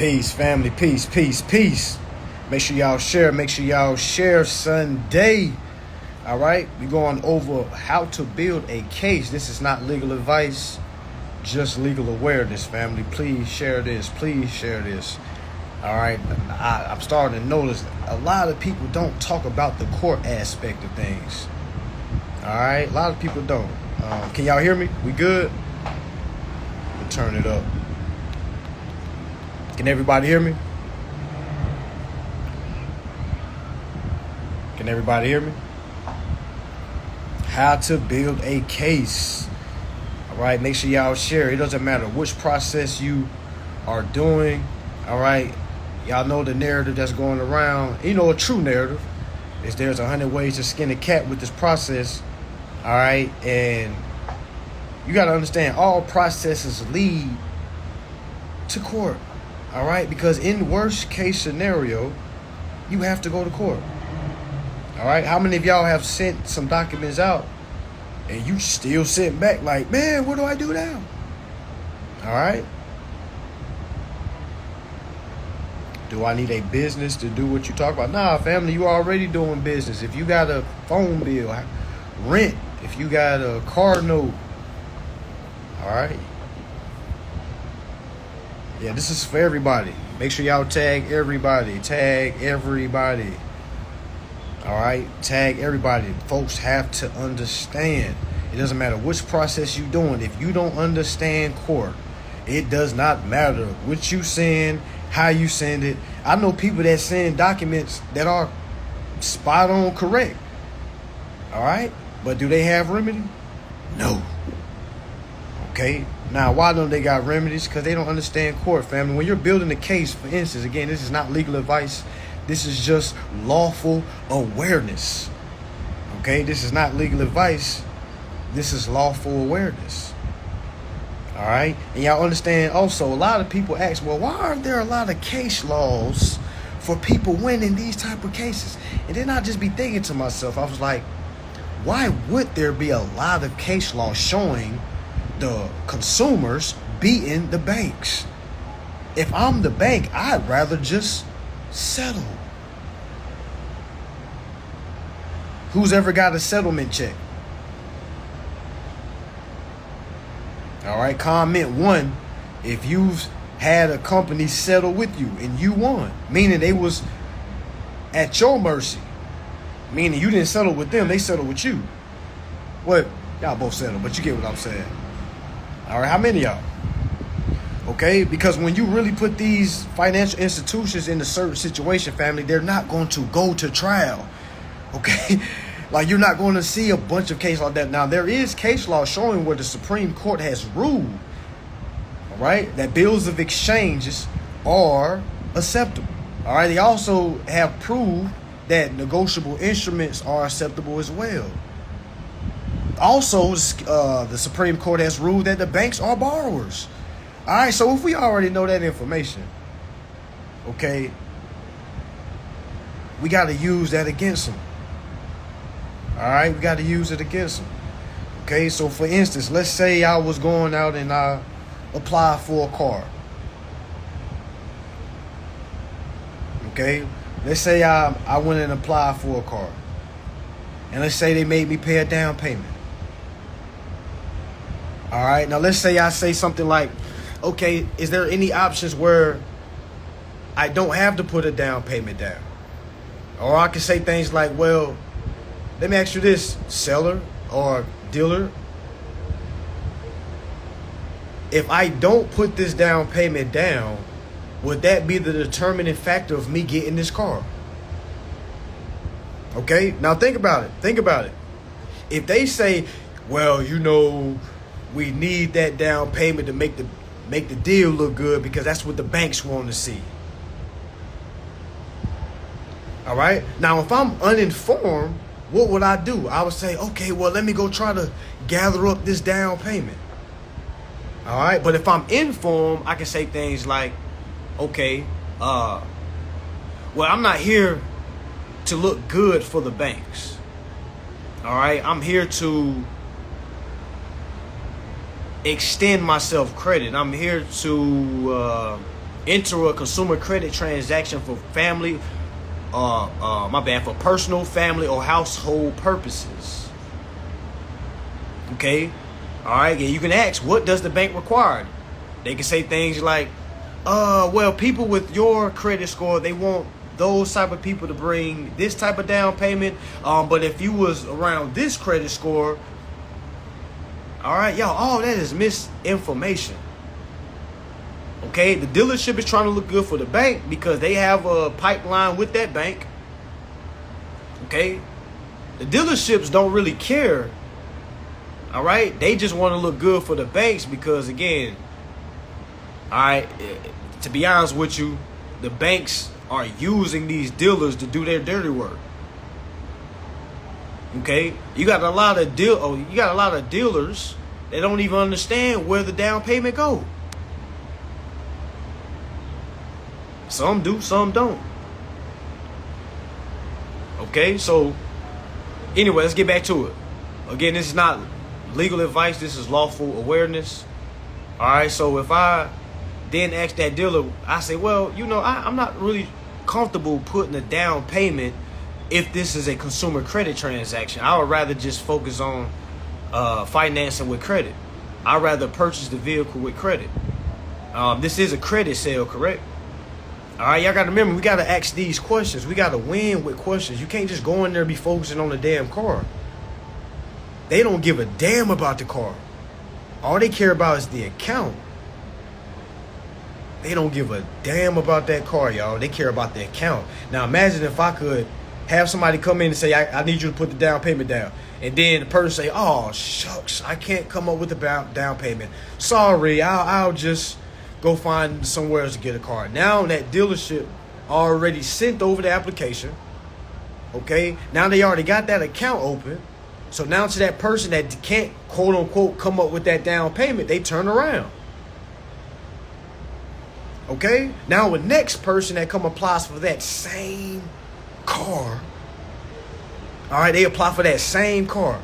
Peace, family. Peace, peace, peace. Make sure y'all share. Make sure y'all share Sunday. All right. We're going over how to build a case. This is not legal advice, just legal awareness, family. Please share this. Please share this. All right. I'm starting to notice a lot of people don't talk about the court aspect of things. All right. A lot of people don't. Can y'all hear me? We good? We'll turn it up. Can everybody hear me? Can everybody hear me? How to build a case. All right, make sure y'all share. It doesn't matter which process you are doing. All right, y'all know the narrative that's going around. You know, a true narrative is there's 100 ways to skin a cat with this process. All right, and you got to understand all processes lead to court. All right, because in worst case scenario, you have to go to court. All right, how many of y'all have sent some documents out and you still sitting back like, man, what do I do now? All right. Do I need a business to do what you talk about? Nah, family, you already doing business. If you got a phone bill, rent, if you got a car note, all right. Yeah, this is for everybody. Make sure y'all tag everybody. Tag everybody. All right? Tag everybody. Folks have to understand. It doesn't matter which process you're doing. If you don't understand court, it does not matter what you send, how you send it. I know people that send documents that are spot on correct. All right? But do they have remedy? No. Okay? Now, why don't they got remedies? Because they don't understand court, family. When you're building a case, for instance, again, this is not legal advice. This is just lawful awareness. Okay? This is not legal advice. This is lawful awareness. All right? And y'all understand also, a lot of people ask, well, why aren't there a lot of case laws for people winning these type of cases? And then I just be thinking to myself, I was like, why would there be a lot of case laws showing the consumers beating the banks? If I'm the bank, I'd rather just settle. Who's ever got a settlement check? All right, comment 1 if you've had a company settle with you and you won, meaning they was at your mercy, meaning you didn't settle with them, they settled with you. Well, y'all both settled, but you get what I'm saying. All right, how many of y'all? Okay, because when you really put these financial institutions in a certain situation, family, they're not going to go to trial. Okay, like you're not going to see a bunch of cases like that. Now, there is case law showing where the Supreme Court has ruled, all right, that bills of exchanges are acceptable. All right, they also have proved that negotiable instruments are acceptable as well. Also, the Supreme Court has ruled that the banks are borrowers. All right, so if we already know that information, okay, we got to use that against them. All right, we got to use it against them. Okay, so for instance, let's say I was going out and I applied for a car. Okay, let's say I went and applied for a car. And let's say they made me pay a down payment. All right, now let's say I say something like, okay, is there any options where I don't have to put a down payment down? Or I can say things like, well, let me ask you this, seller or dealer. If I don't put this down payment down, would that be the determining factor of me getting this car? Okay, now think about it. Think about it. If they say, well, you know, we need that down payment to make the deal look good because that's what the banks want to see. All right. Now, if I'm uninformed, what would I do? I would say, okay, well, let me go try to gather up this down payment. All right. But if I'm informed, I can say things like, okay, well, I'm not here to look good for the banks. All right. I'm here to extend myself credit. I'm here to enter a consumer credit transaction for family, for personal, family, or household purposes. Okay, all right. And you can ask, what does the bank require? They can say things like, well, people with your credit score, they want those type of people to bring this type of down payment. But if you was around this credit score, all right, y'all, all that is misinformation. Okay, the dealership is trying to look good for the bank because they have a pipeline with that bank. Okay, the dealerships don't really care. All right, they just want to look good for the banks because, again, all right, to be honest with you, the banks are using these dealers to do their dirty work. Okay, you got a lot of dealers that don't even understand where the down payment go. Some do, some don't. Okay, so anyway, let's get back to it. Again, this is not legal advice. This is lawful awareness. All right, so if I then ask that dealer, I say, well, I'm not really comfortable putting a down payment if this is a consumer credit transaction. I would rather just focus on financing with credit. I'd rather purchase the vehicle with credit. This is a credit sale, correct? All right, y'all got to remember, we got to ask these questions. We got to win with questions. You can't just go in there and be focusing on the damn car. They don't give a damn about the car. All they care about is the account. They don't give a damn about that car, y'all. They care about the account. Now, imagine if I could have somebody come in and say, I need you to put the down payment down. And then the person say, oh, shucks, I can't come up with the down payment. Sorry, I'll just go find somewhere else to get a car. Now that dealership already sent over the application. Okay, now they already got that account open. So now to that person that can't, quote unquote, come up with that down payment, they turn around. Okay, now the next person that applies for that same car. All right, they apply for that same car.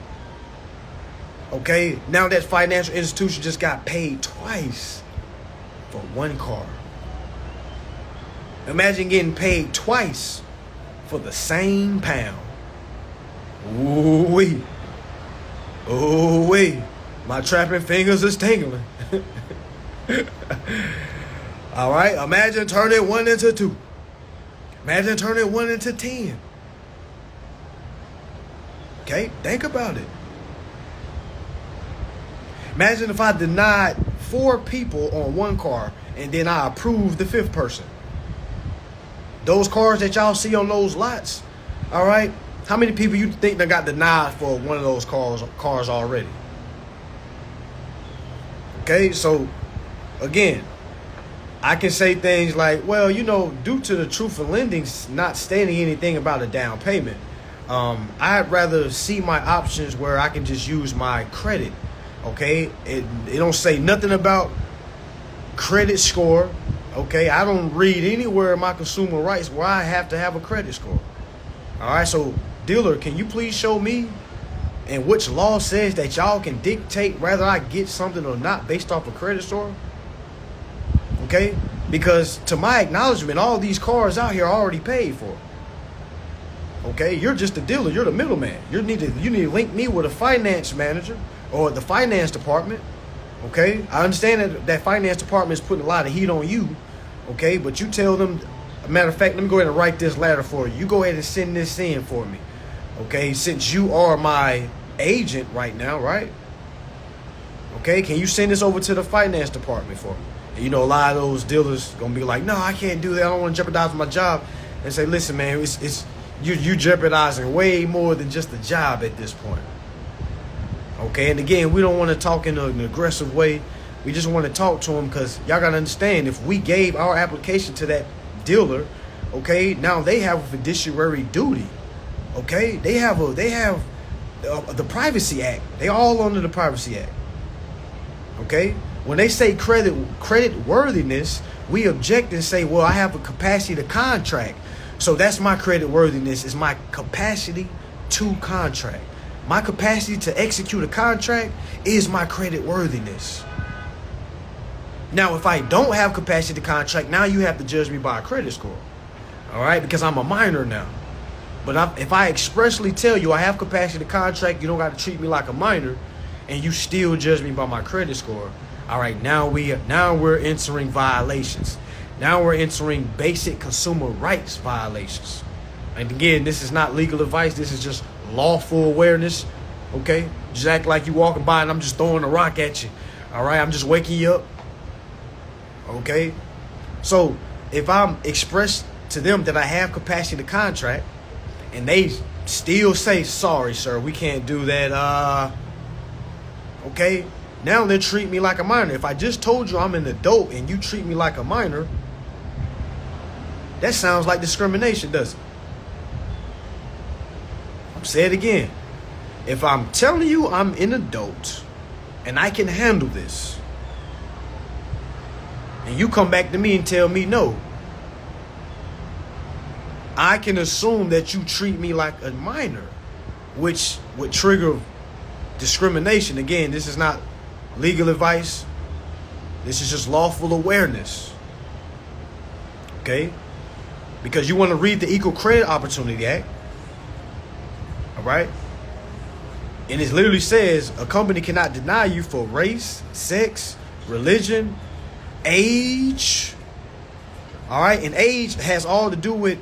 Okay, now that financial institution just got paid twice for one car. Imagine getting paid twice for the same pound. Ooh-wee. Ooh-wee. My trapping fingers is tingling. All right, imagine turning 1 into 2. Imagine turning 1 into 10. Okay, think about it. Imagine if I denied 4 people on one car and then I approved the 5th person. Those cars that y'all see on those lots, all right, how many people you think that got denied for one of those cars already? Okay, so again, I can say things like, well, due to the truth in lending not stating anything about a down payment, I'd rather see my options where I can just use my credit. Okay, it don't say nothing about credit score. Okay, I don't read anywhere in my consumer rights where I have to have a credit score. All right, so dealer, can you please show me and which law says that y'all can dictate whether I get something or not based off a credit score? Okay, because to my acknowledgement, all these cars out here are already paid for. Okay, you're just a dealer. You're the middleman. You need to link me with a finance manager or the finance department. Okay, I understand that finance department is putting a lot of heat on you. Okay, but you tell them, matter of fact, let me go ahead and write this letter for you. You go ahead and send this in for me. Okay, since you are my agent right now, right? Okay, can you send this over to the finance department for me? And a lot of those dealers gonna be like, no, I can't do that. I don't want to jeopardize my job. And say, listen, man, it's you jeopardizing way more than just the job at this point. Okay, and again, we don't want to talk in an aggressive way. We just want to talk to them because y'all got to understand, if we gave our application to that dealer, okay, now they have a fiduciary duty. Okay, they have the Privacy Act. They all under the Privacy Act. Okay, when they say credit worthiness, we object and say, well, I have a capacity to contract. So that's my credit worthiness, is my capacity to contract. My capacity to execute a contract is my credit worthiness. Now, if I don't have capacity to contract, now you have to judge me by a credit score. All right, because I'm a minor now. But if I expressly tell you I have capacity to contract, you don't got to treat me like a minor, and you still judge me by my credit score. All right, now we're entering violations. Now we're entering basic consumer rights violations. And again, this is not legal advice. This is just lawful awareness. Okay, just act like you walking by and I'm just throwing a rock at you. All right, I'm just waking you up. Okay, so if I'm expressed to them that I have capacity to contract, and they still say, sorry, sir, we can't do that. Okay, now they treat me like a minor. If I just told you I'm an adult and you treat me like a minor, that sounds like discrimination, doesn't it? I'm saying it again. If I'm telling you I'm an adult and I can handle this, and you come back to me and tell me no, I can assume that you treat me like a minor, which would trigger discrimination. Again, this is not legal advice. This is just lawful awareness. Okay? Because you want to read the Equal Credit Opportunity Act. All right? And it literally says a company cannot deny you for race, sex, religion, age. All right? And age has all to do with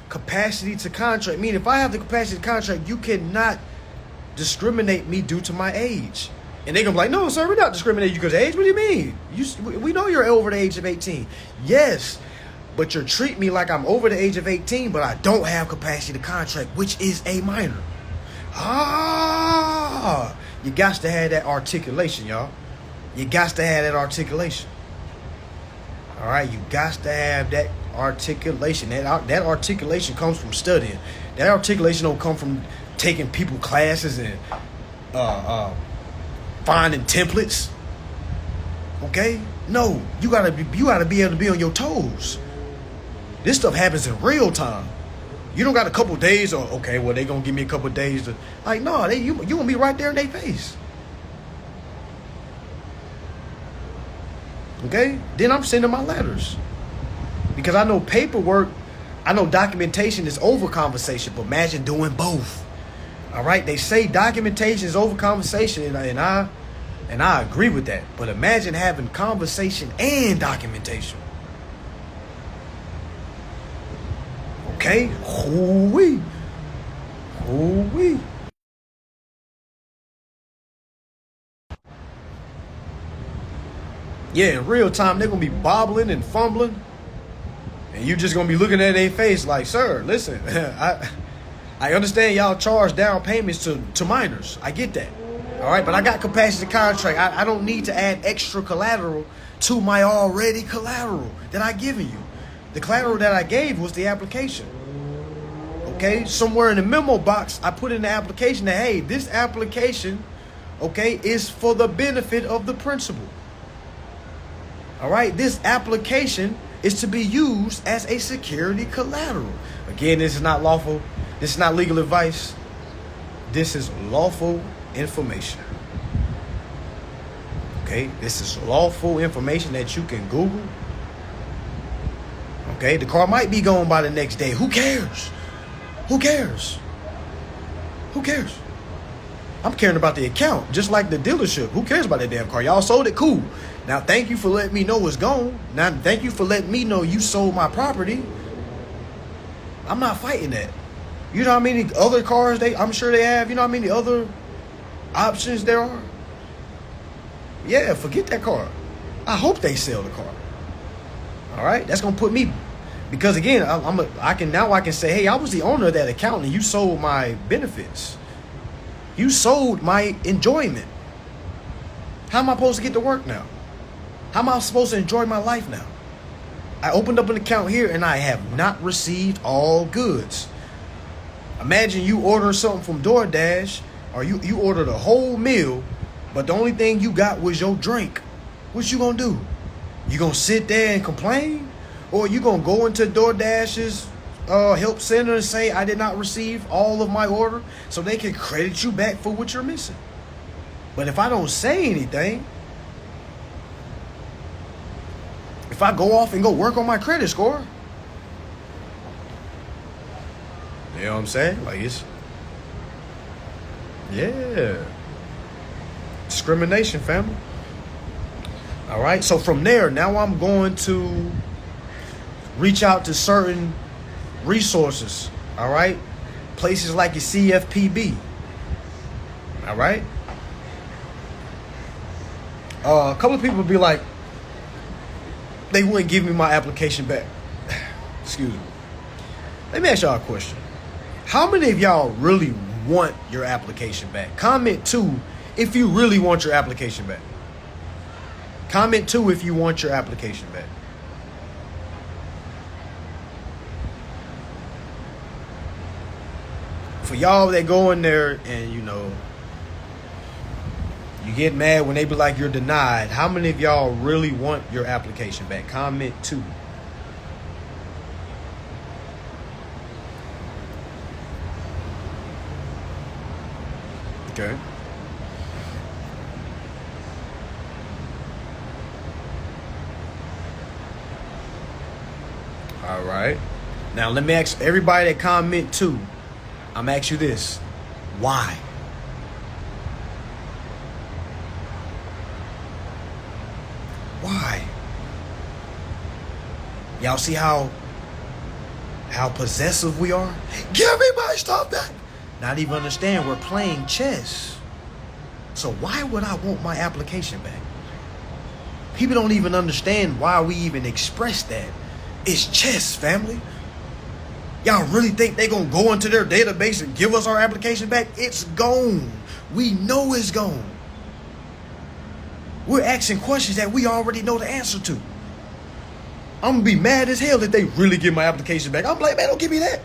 capacity to contract. Meaning, if I have the capacity to contract, you cannot discriminate me due to my age. And they're going to be like, no, sir, we're not discriminating you because of age. What do you mean? We know you're over the age of 18. Yes, but you're treating me like I'm over the age of 18, but I don't have capacity to contract, which is a minor. You got to have that articulation, y'all. You got to have that articulation. All right, you got to have that articulation. That articulation comes from studying. That articulation don't come from taking people classes and finding templates. Okay? No, you gotta be able to be on your toes. This stuff happens in real time. You don't got a couple days or okay, well they gonna give me a couple days to no, you gonna be right there in their face. Okay? Then I'm sending my letters. Because I know paperwork, I know documentation is over conversation, but imagine doing both. All right? They say documentation is over conversation, and I agree with that. But imagine having conversation and documentation. Okay? Hoo-wee. Hoo-wee. Yeah, in real time, they're going to be bobbling and fumbling. And you just going to be looking at their face like, sir, listen, I understand y'all charge down payments to minors. I get that. All right, but I got capacity to contract. I don't need to add extra collateral to my already collateral that I given you. The collateral that I gave was the application. Okay, somewhere in the memo box, I put in the application that, hey, this application, okay, is for the benefit of the principal. All right, this application is to be used as a security collateral. Again, this is not lawful. This is not legal advice. This is lawful information. Okay, this is lawful information that you can Google. Okay, the car might be gone by the next day. Who cares? Who cares? Who cares? I'm caring about the account, just like the dealership. Who cares about that damn car? Y'all sold it, cool. Now, thank you for letting me know it's gone. Now, thank you for letting me know you sold my property. I'm not fighting that. You know how many other cars I'm sure they have? You know how many other options there are? Yeah, forget that car. I hope they sell the car. All right, that's gonna put me, because again, I can say, hey, I was the owner of that account and you sold my benefits. You sold my enjoyment. How am I supposed to get to work now? How am I supposed to enjoy my life now? I opened up an account here and I have not received all goods. Imagine you order something from DoorDash, or you ordered a whole meal, but the only thing you got was your drink. What you gonna do? You gonna sit there and complain? Or you gonna go into DoorDash's help center and say, I did not receive all of my order, so they can credit you back for what you're missing? But if I don't say anything, if I go off and go work on my credit score, you know what I'm saying? Like it's, yeah. Discrimination, family. All right. So from there, now I'm going to reach out to certain resources. All right. Places like your CFPB. All right. A couple of people would be like, they wouldn't give me my application back. Excuse me. Let me ask y'all a question. How many of y'all really want your application back? Comment 2 if you really want your application back. Comment 2 if you want your application back. For y'all that go in there and, you know, you get mad when they be like you're denied. How many of y'all really want your application back? Comment 2. Okay. All right. Now let me ask everybody that comment 2. I'm gonna ask you this. Why? Why? Y'all see how possessive we are? Give me my stuff back. Not even understand we're playing chess. So why would I want my application back? People don't even understand why we even express that. It's chess, family. Y'all really think they gonna go into their database and give us our application back? It's gone. We know it's gone. We're asking questions that we already know the answer to. I'm gonna be mad as hell if they really give my application back. I'm like, man, don't give me that.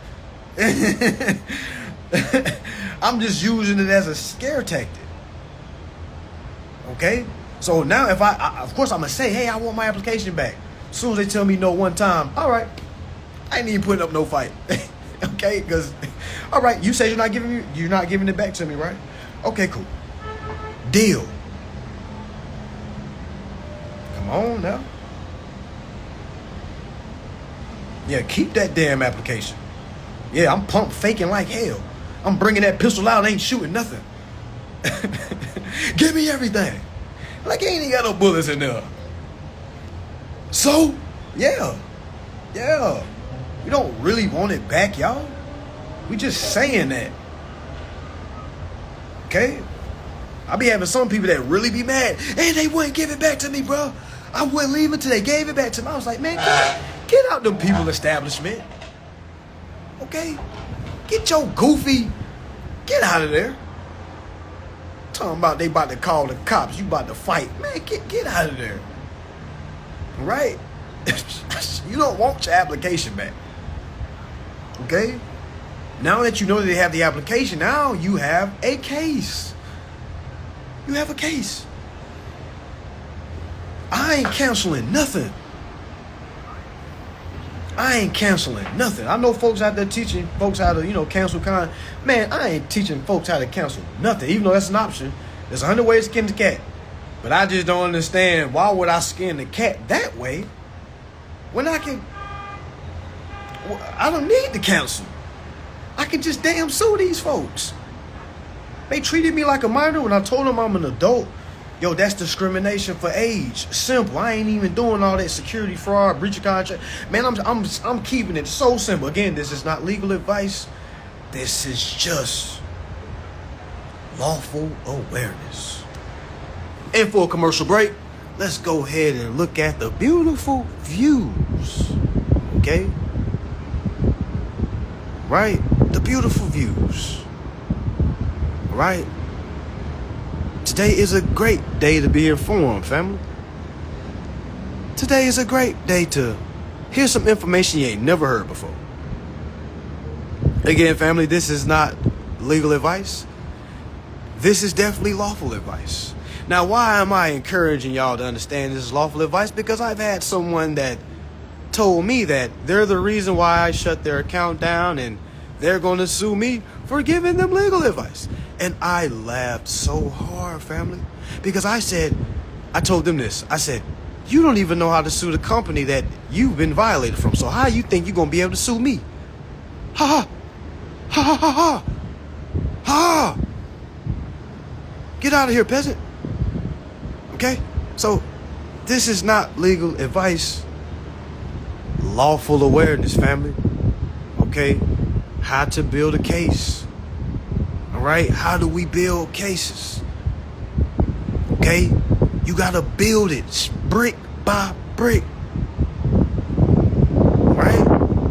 I'm just using it as a scare tactic. Okay? So now if I of course I'm gonna say, hey, I want my application back. As soon as they tell me no one time, all right, I ain't even putting up no fight. Okay? Because, all right, you say you're not giving it back to me, right? Okay, cool. Deal. Come on now. Yeah, keep that damn application. Yeah, I'm pump faking like hell. I'm bringing that pistol out, ain't shooting nothing. Give me everything. Like, ain't even got no bullets in there. So, yeah. We don't really want it back, y'all. We just saying that. Okay? I be having some people that really be mad. And they wouldn't give it back to me, bro. I wouldn't leave until they gave it back to me. I was like, man, get out them people establishment. Okay? Get your goofy. Get out of there. Talking about they about to call the cops. You about to fight. Man, get out of there. Right? You don't want your application back. Okay? Now that you know that they have the application, now you have a case. You have a case. I ain't canceling nothing. I know folks out there teaching folks how to, cancel con. Man, I ain't teaching folks how to cancel nothing, even though that's an option. There's 100 ways to skin the cat. But I just don't understand, why would I skin the cat that way when I don't need to cancel. I can just damn sue these folks. They treated me like a minor when I told them I'm an adult. Yo, that's discrimination for age. Simple. I ain't even doing all that security fraud, breach of contract. Man, I'm keeping it so simple. Again, this is not legal advice. This is just lawful awareness. And for a commercial break, let's go ahead and look at the beautiful views. Okay? Right? The beautiful views. Right? Today is a great day to be informed, family. Today is a great day to hear some information you ain't never heard before. Again, family, this is not legal advice. This is definitely lawful advice. Now, why am I encouraging y'all to understand this is lawful advice? Because I've had someone that told me that they're the reason why I shut their account down and they're going to sue me for giving them legal advice. And I laughed so hard, family, because I told them this. I said, You don't even know how to sue the company that you've been violated from. So how you think you're going to be able to sue me? Ha ha. Ha ha ha ha. Ha. Get out of here, peasant. Okay? So this is not legal advice. Lawful awareness, family. Okay? How to build a case. All right? How do we build cases? Okay? You got to build it brick by brick. Right?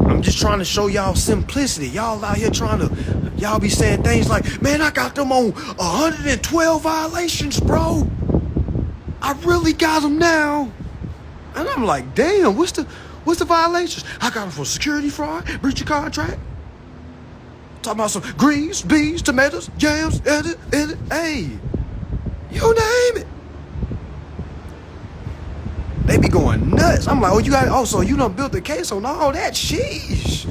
I'm just trying to show y'all simplicity. Y'all out here y'all be saying things like, man, I got them on 112 violations, bro. I really got them now. And I'm like, damn, what's the violations? I got them for security fraud, breach of contract. Talking about some greens, beans, tomatoes, jams, hey, you name it. They be going nuts. I'm like, so you done built the case on all that? Sheesh.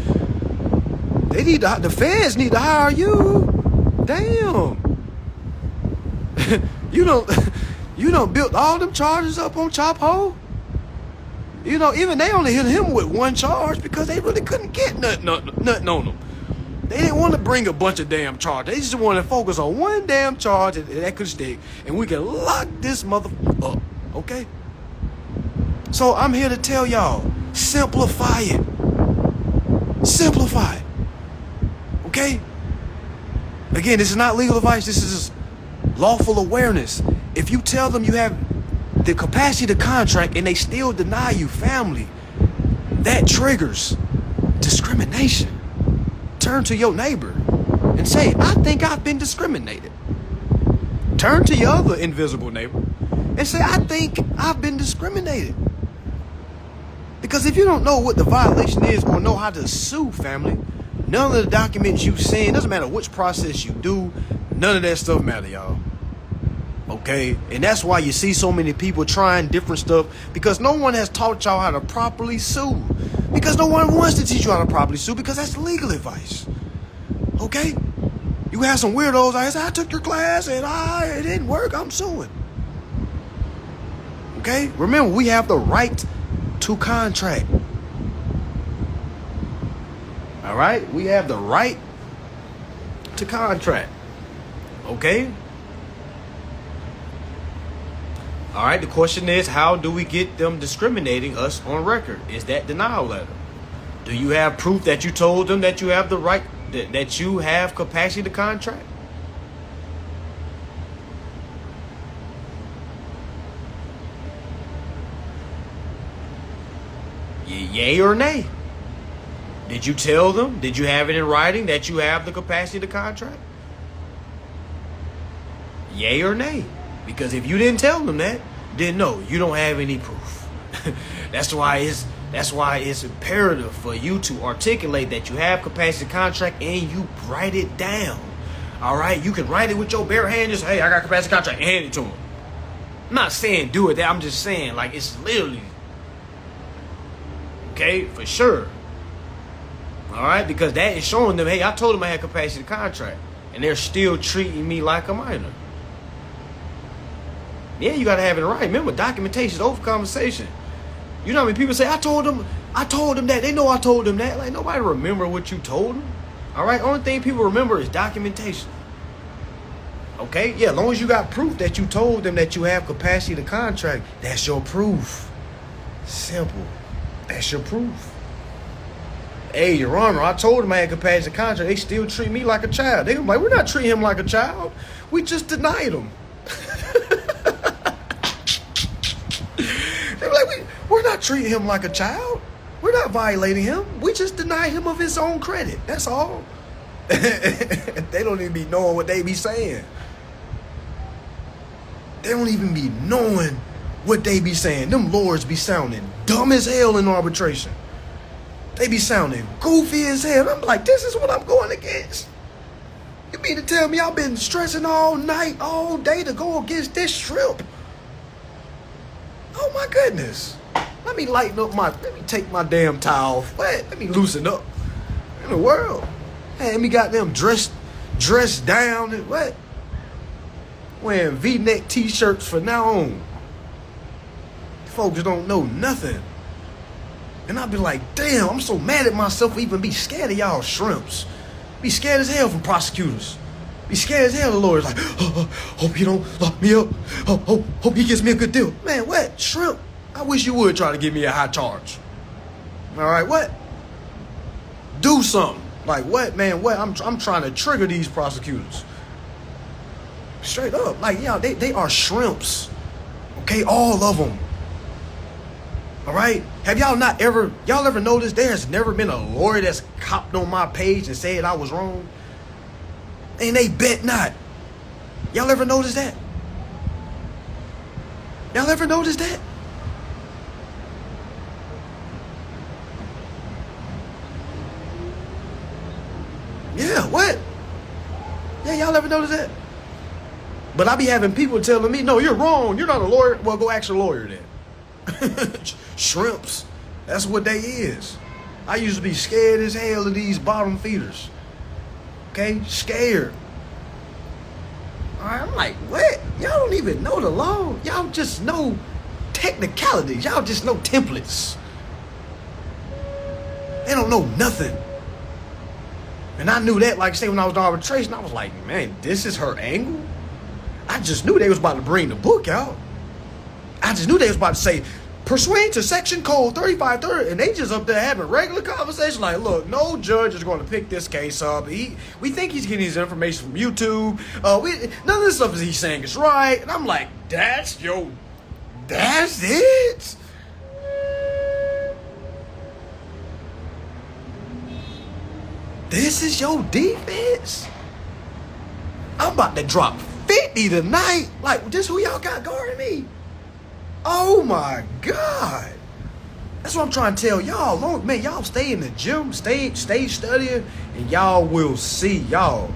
The feds need to hire you. Damn. You done built all them charges up on Chop Hole. Even they only hit him with one charge because they really couldn't get nothing on them. They didn't want to bring a bunch of damn charges. They just wanted to focus on one damn charge that could stick, and we can lock this motherfucker up. Okay? So I'm here to tell y'all, simplify it. Simplify it. Okay? Again, this is not legal advice. This is lawful awareness. If you tell them you have the capacity to contract and they still deny you, family, that triggers discrimination. Turn to your neighbor and say, I think I've been discriminated. Turn to your other invisible neighbor and say, I think I've been discriminated. Because if you don't know what the violation is or know how to sue, family, none of the documents you send, doesn't matter which process you do, none of that stuff matter, y'all. Okay? And that's why you see so many people trying different stuff, because no one has taught y'all how to properly sue. Because no one wants to teach you how to properly sue, because that's legal advice. Okay? You have some weirdos out here say, I took your class and it didn't work, I'm suing. Okay? Remember, we have the right to contract. All right? We have the right to contract. Okay? All right, the question is, how do we get them discriminating us on record? Is that denial letter? Do you have proof that you told them that you have the right, that you have capacity to contract? Yay or nay? Did you tell them? Did you have it in writing that you have the capacity to contract? Yay or nay? Because if you didn't tell them that, then no, you don't have any proof. That's why it's imperative for you to articulate that you have capacity to contract and you write it down. All right, you can write it with your bare hand. Just, hey, I got capacity to contract, and hand it to them. I'm not saying do it. I'm just saying, like, it's literally, okay, for sure. All right, because that is showing them, hey, I told them I had capacity to contract, and they're still treating me like a minor. Yeah, you got to have it right. Remember, documentation is over conversation. You know how many people say, I told them that. They know I told them that. Like, nobody remember what you told them. All right? Only thing people remember is documentation. Okay? Yeah, as long as you got proof that you told them that you have capacity to contract, that's your proof. Simple. That's your proof. Hey, Your Honor, I told them I had capacity to contract. They still treat me like a child. They like, we're not treating him like a child. We just denied him. They're like, we're not treating him like a child. We're not violating him. We just deny him of his own credit. That's all. They don't even be knowing what they be saying. They don't even be knowing what they be saying. Them lawyers be sounding dumb as hell in arbitration. They be sounding goofy as hell. I'm like, this is what I'm going against. You mean to tell me I've been stressing all night, all day to go against this shrimp? Oh my goodness. Let me take my damn towel off. Let me loosen up. In the world. Hey, let me goddamn dressed down and what? Wearing V-neck t-shirts from now on. folks don't know nothing. And I'd be like, damn, I'm so mad at myself for even be scared of y'all shrimps. Be scared as hell from prosecutors. Be scared as hell of lawyers. Like, hope you don't lock me up. Hope he gives me a good deal. Man, what? Shrimp? I wish you would try to give me a high charge. All right, what? Do something. Like, what, man, what? I'm trying to trigger these prosecutors. Straight up. Like, yeah, they are shrimps. Okay, all of them. All right? Have y'all ever noticed there's never been a lawyer that's copped on my page and said I was wrong? And they bet not. Y'all ever notice that? Y'all ever notice that? Yeah, what? Yeah, y'all ever notice that? But I be having people telling me, no, you're wrong. You're not a lawyer. Well, go ask your lawyer then. Shrimps. That's what they is. I used to be scared as hell of these bottom feeders. Okay? Scared. All right, I'm like, what? Y'all don't even know the law. Y'all just know technicalities. Y'all just know templates. They don't know nothing. And I knew that, like I say, when I was in arbitration, I was like, man, this is her angle? I just knew they was about to bring the book out. I just knew they was about to say, pursuant to section code 3530, and they just up there having regular conversation like, look, no judge is going to pick this case up. We think he's getting his information from YouTube. None of this stuff he's saying is right. And I'm like, that's it? This is your defense? I'm about to drop 50 tonight. Like, this who y'all got guarding me? Oh my God. That's what I'm trying to tell y'all. Man, y'all stay in the gym, stay studying, and y'all will see. Y'all,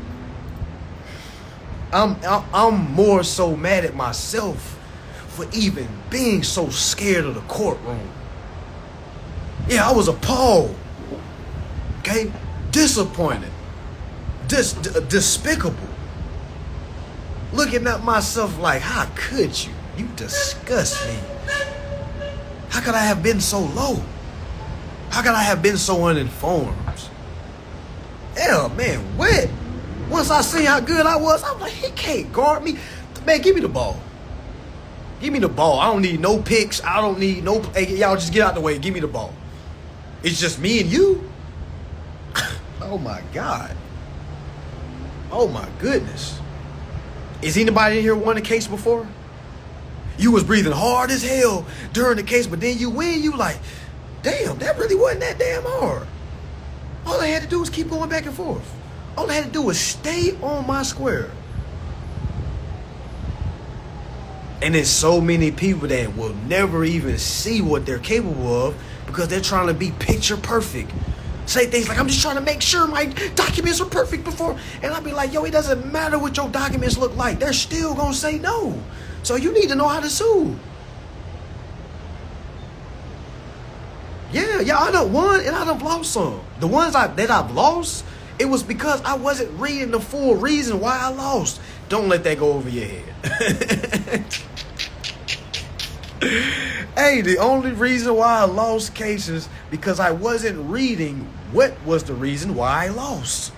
I'm more so mad at myself for even being so scared of the courtroom. Yeah, I was appalled. Okay? Disappointed. Despicable. Looking at myself like, how could you? You disgust me. How could I have been so low? How could I have been so uninformed? Yeah, man, what? Once I seen how good I was like, he can't guard me. Man, give me the ball. Give me the ball. I don't need no picks. I don't need no... Hey, y'all just get out the way. Give me the ball. It's just me and you? Oh, my God. Oh, my goodness. Is anybody in here won a case before? You was breathing hard as hell during the case, but then you win, you like, damn, that really wasn't that damn hard. All I had to do was keep going back and forth. All I had to do was stay on my square. And there's so many people that will never even see what they're capable of because they're trying to be picture perfect. Say things like, I'm just trying to make sure my documents are perfect before. And I'll be like, yo, it doesn't matter what your documents look like. They're still going to say no. So you need to know how to sue. Yeah, I done won and I done lost some. The ones that I've lost, it was because I wasn't reading the full reason why I lost. Don't let that go over your head. Hey, the only reason why I lost cases because I wasn't reading what was the reason why I lost.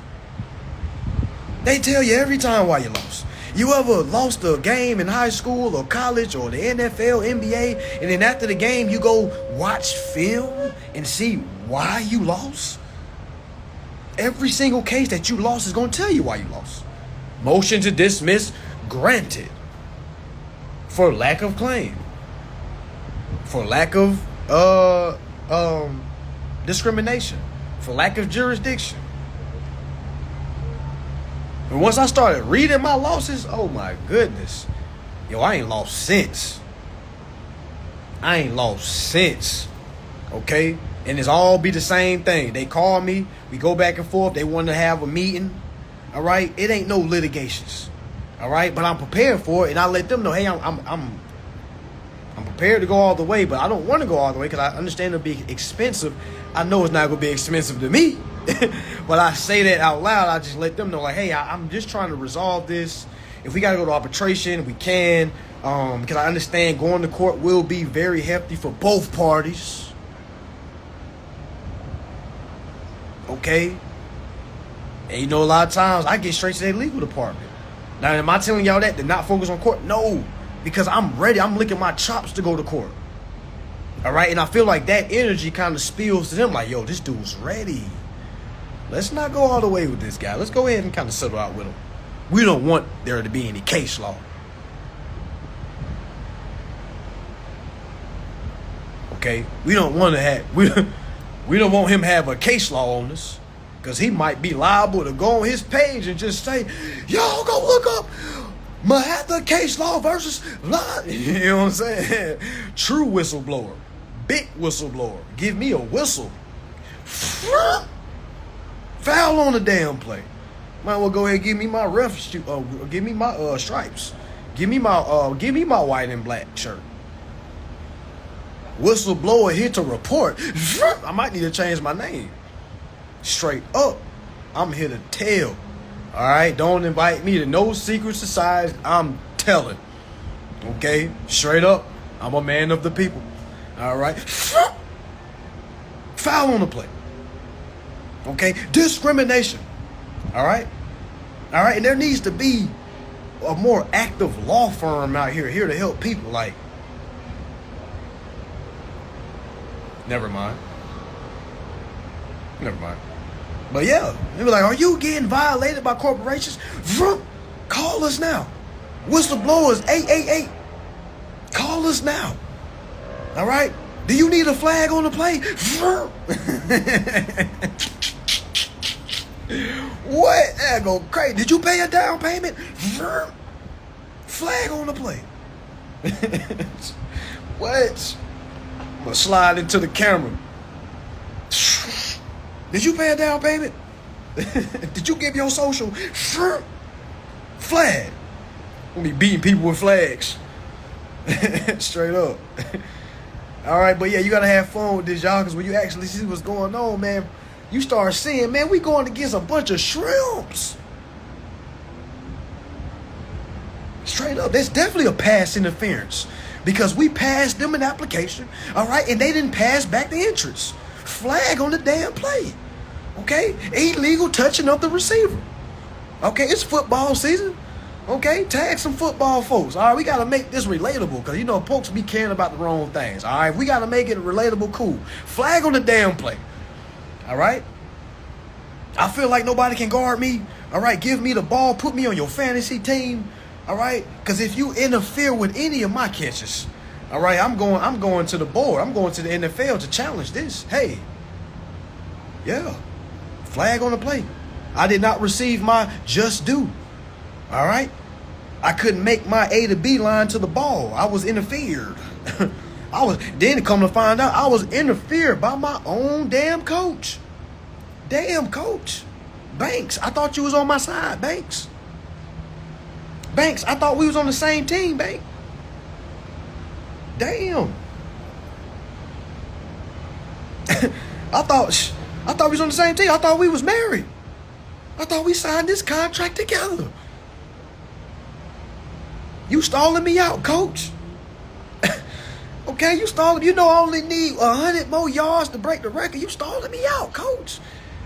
They tell you every time why you lost. You ever lost a game in high school or college or the NFL, NBA, and then after the game you go watch film and see why you lost? Every single case that you lost is going to tell you why you lost. Motion to dismiss granted for lack of claim. For lack of discrimination. For lack of jurisdiction. And once I started reading my losses, oh my goodness. Yo, I ain't lost since. Okay? And it's all be the same thing. They call me. We go back and forth. They want to have a meeting. All right? It ain't no litigations. All right? But I'm prepared for it. And I let them know, hey, I'm prepared to go all the way. But I don't want to go all the way because I understand it'll be expensive. I know it's not going to be expensive to me. But I say that out loud. I just let them know, like, hey, I'm just trying to resolve this. If we got to go to arbitration, we can. Because I understand going to court will be very hefty for both parties. Okay? And you know, a lot of times I get straight to their legal department. Now, am I telling y'all that to not focus on court? No. Because I'm ready. I'm licking my chops to go to court. All right? And I feel like that energy kind of spills to them like, yo, this dude's ready. Let's not go all the way with this guy. Let's go ahead and kind of settle out with him. We don't want there to be any case law. Okay? We don't want to have... We don't want him to have a case law on us. Because he might be liable to go on his page and just say, y'all go look up Mahatma case law versus blah. You know what I'm saying? True whistleblower. Big whistleblower. Give me a whistle. Foul on the damn play. Might well go ahead and give me my give me my stripes. Give me my white and black shirt. Whistleblower here to report. I might need to change my name. Straight up, I'm here to tell. All right, don't invite me to no secret society. I'm telling. Okay, straight up, I'm a man of the people. All right, foul on the play. Okay, discrimination. All right, and there needs to be a more active law firm out here to help people. Like, never mind. But yeah, they were like, are you getting violated by corporations? Call us now. Whistleblowers 888. Call us now. All right? Do you need a flag on the play? What? That go crazy. Did you pay a down payment? Flag on the play. What? I'm gonna slide into the camera. Did you pay a down payment? Did you give your social? Flag. We'll be beating people with flags. Straight up. All right, but yeah, you gotta have fun with this, y'all, because when you actually see what's going on, man, you start seeing, man, we going against a bunch of shrimps. Straight up. There's definitely a pass interference because we passed them an application, all right, and they didn't pass back the interest. Flag on the damn play. Okay? Illegal touching of the receiver. Okay? It's football season. Okay? Tag some football folks. All right? We got to make this relatable because, you know, folks be caring about the wrong things. All right? We got to make it relatable, cool. Flag on the damn play. All right? I feel like nobody can guard me. All right? Give me the ball. Put me on your fantasy team. All right? Because if you interfere with any of my catches, all right, I'm going to the board. I'm going to the NFL to challenge this. Hey, yeah, flag on the play. I did not receive my just due. All right, I couldn't make my A to B line to the ball. I was interfered. Then come to find out I was interfered by my own damn coach. Damn coach, Banks. I thought you was on my side, Banks. I thought we was on the same team, Banks. Damn. I thought we was on the same team. I thought we was married. I thought we signed this contract together. You stalling me out, coach. Okay, you stalling. You know I only need 100 more yards to break the record. You stalling me out, coach.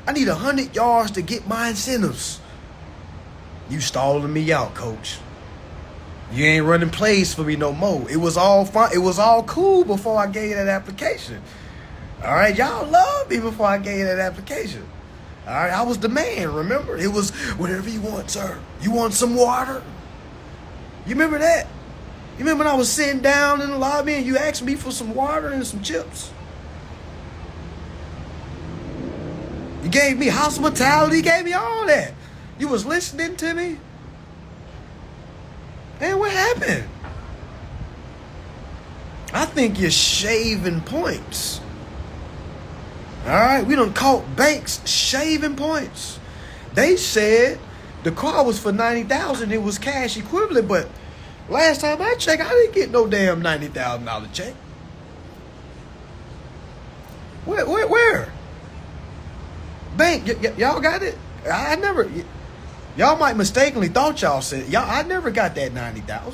I need 100 yards to get my incentives. You stalling me out, coach. You ain't running plays for me no more. It was all fun. It was all cool before I gave you that application. All right, y'all loved me before I gave you that application. All right, I was the man, remember? It was whatever you want, sir. You want some water? You remember that? You remember when I was sitting down in the lobby and you asked me for some water and some chips? You gave me hospitality, you gave me all that. You was listening to me. Man, what happened? I think you're shaving points. All right, we done caught Banks shaving points. They said the car was for $90,000. It was cash equivalent, but last time I checked, I didn't get no damn $90,000 check. Where? Bank, y'all got it? I never. Y'all might mistakenly thought y'all said I never got that $90,000.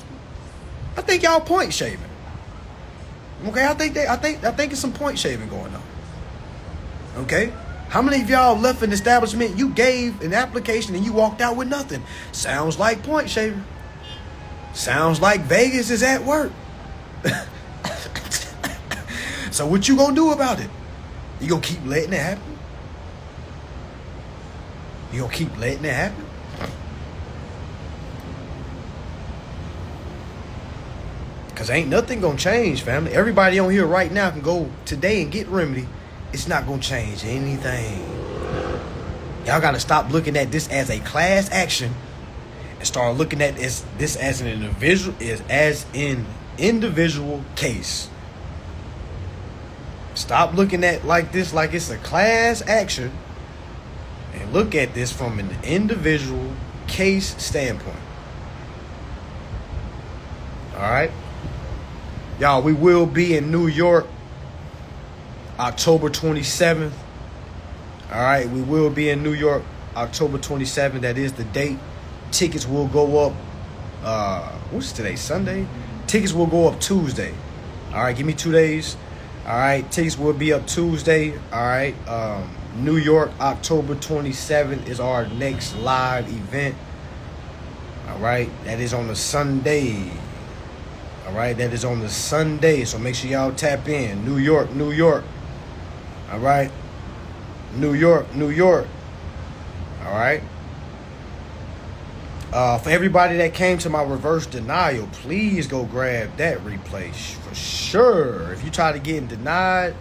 I think y'all point shaving. Okay, I think it's some point shaving going on. Okay? How many of y'all left an establishment, you gave an application and you walked out with nothing? Sounds like point shaving. Sounds like Vegas is at work. So what you gonna do about it? You gonna keep letting it happen? You gonna keep letting it happen? Because ain't nothing gonna change, family. Everybody on here right now can go today and get remedy. It's not gonna change anything. Y'all gotta stop looking at this as a class action and start looking at this as an individual case. Stop looking at like this like it's a class action and look at this from an individual case standpoint. All right? Y'all, we will be in New York October 27th. All right, we will be in New York October 27th. That is the date. Tickets will go up. What's today? Sunday? Tickets will go up Tuesday. All right, give me 2 days. All right, tickets will be up Tuesday. All right, New York October 27th is our next live event. All right, that is on a Sunday. All right, that is on the Sunday, so make sure y'all tap in. New York, New York. All right, New York, New York. All right. For everybody that came to my reverse denial, please go grab that replay for sure. If you try to get denied,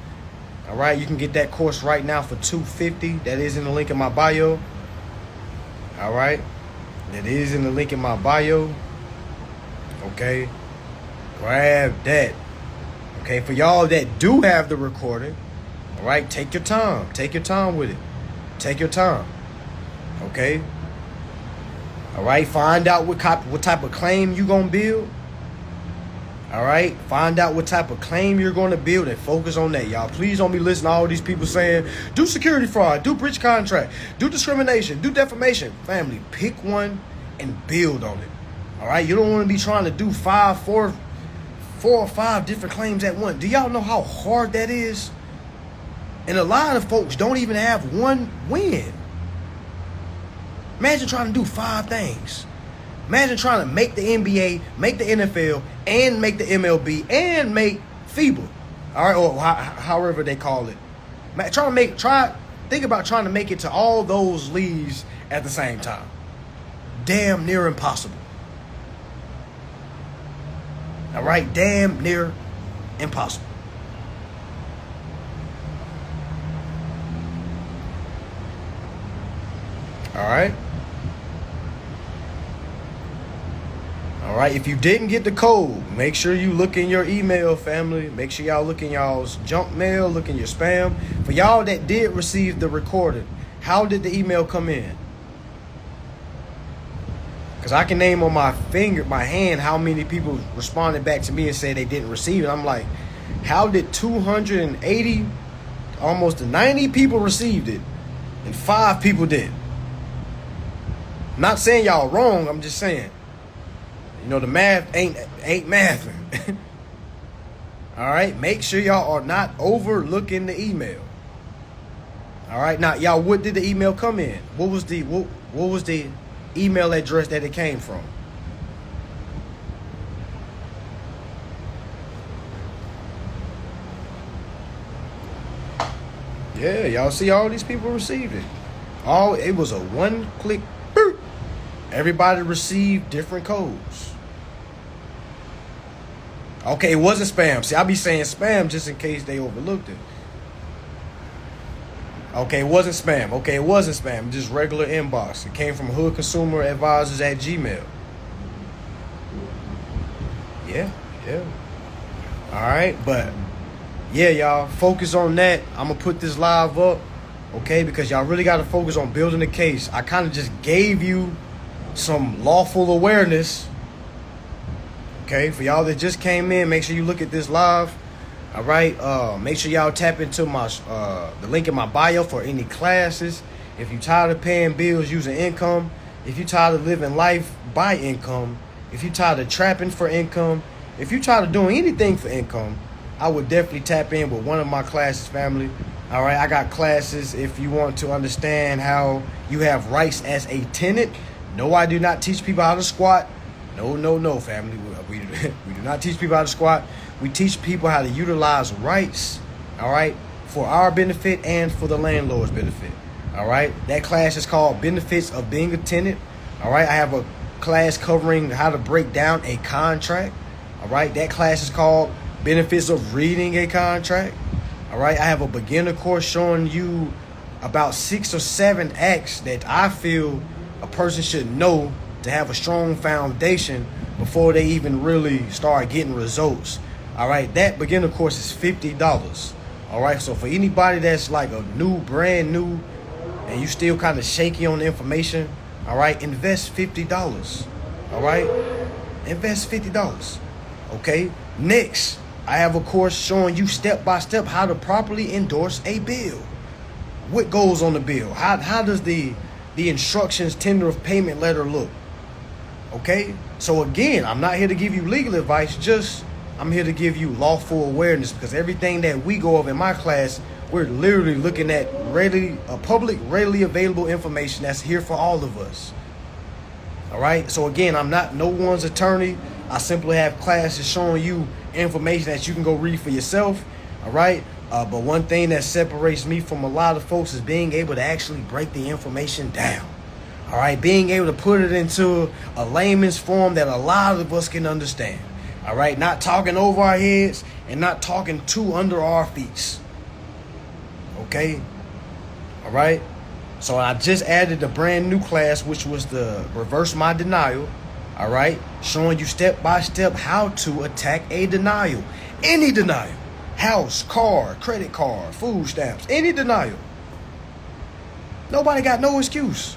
all right, you can get that course right now for $250. That is in the link in my bio. All right, that is in the link in my bio. Okay. Grab that. Okay, for y'all that do have the recording, all right, take your time. Take your time with it. Take your time. Okay. All right, find out what type of claim you're going to build. All right, find out what type of claim you're going to build and focus on that, y'all. Please don't be listening to all these people saying, do security fraud, do breach contract, do discrimination, do defamation. Family, pick one and build on it. All right, you don't want to be trying to do four or five different claims at once. Do y'all know how hard that is? And a lot of folks don't even have one win. Imagine trying to do 5 things. Imagine trying to make the NBA, make the NFL, and make the MLB, and make FIBA. All right, or however they call it. Think about trying to make it to all those leagues at the same time. Damn near impossible. All right, damn near impossible. All right. All right, if you didn't get the code, make sure you look in your email, family. Make sure y'all look in y'all's junk mail, look in your spam. For y'all that did receive the recording, how did the email come in? Because I can name on my hand, how many people responded back to me and said they didn't receive it. I'm like, how did 280, almost 90 people received it and 5 people did? Not saying y'all wrong, I'm just saying. You know, the math ain't mathing. All right, make sure y'all are not overlooking the email. All right, now y'all, what did the email come in? What was the email address that it came from? Yeah, y'all see all these people received it. It was a one-click. Everybody received different codes. Okay, it wasn't spam. See, I be saying spam just in case they overlooked it. Okay, it wasn't spam. Okay, it wasn't spam. Just regular inbox. It came from hoodconsumeradvisors@gmail. Yeah. All right, but yeah, y'all, focus on that. I'm going to put this live up, okay, because y'all really got to focus on building a case. I kind of just gave you some lawful awareness. Okay, for y'all that just came in, make sure you look at this live. All right, make sure y'all tap into my the link in my bio for any classes. If you're tired of paying bills using income, if you're tired of living life by income, if you're tired of trapping for income, if you try to do anything for income, I would definitely tap in with one of my classes, family. All right, I got classes if you want to understand how you have rights as a tenant. No, I do not teach people how to squat. No, family. We do not teach people how to squat. We teach people how to utilize rights, all right, for our benefit and for the landlord's benefit. All right, that class is called Benefits of Being a Tenant. All right, I have a class covering how to break down a contract. All right, that class is called Benefits of Reading a Contract. All right, I have a beginner course showing you about 6 or 7 acts that I feel a person should know to have a strong foundation before they even really start getting results. All right, that beginner course is $50. All right, so for anybody that's like a brand new, and you still kind of shaky on the information, all right, invest $50. All right, invest $50. Okay, next, I have a course showing you step by step how to properly endorse a bill. What goes on the bill? How does the instructions tender of payment letter look? Okay, so again, I'm not here to give you legal advice, just I'm here to give you lawful awareness, because everything that we go over in my class, we're literally looking at readily available information that's here for all of us. All right, so again, I'm not no one's attorney. I simply have classes showing you information that you can go read for yourself. All right, but one thing that separates me from a lot of folks is being able to actually break the information down. All right, being able to put it into a layman's form that a lot of us can understand. All right, not talking over our heads and not talking too under our feet. Okay, all right. So I just added a brand new class, which was the Reverse My Denial. All right, showing you step by step how to attack a denial, any denial, house, car, credit card, food stamps, any denial. Nobody got no excuse.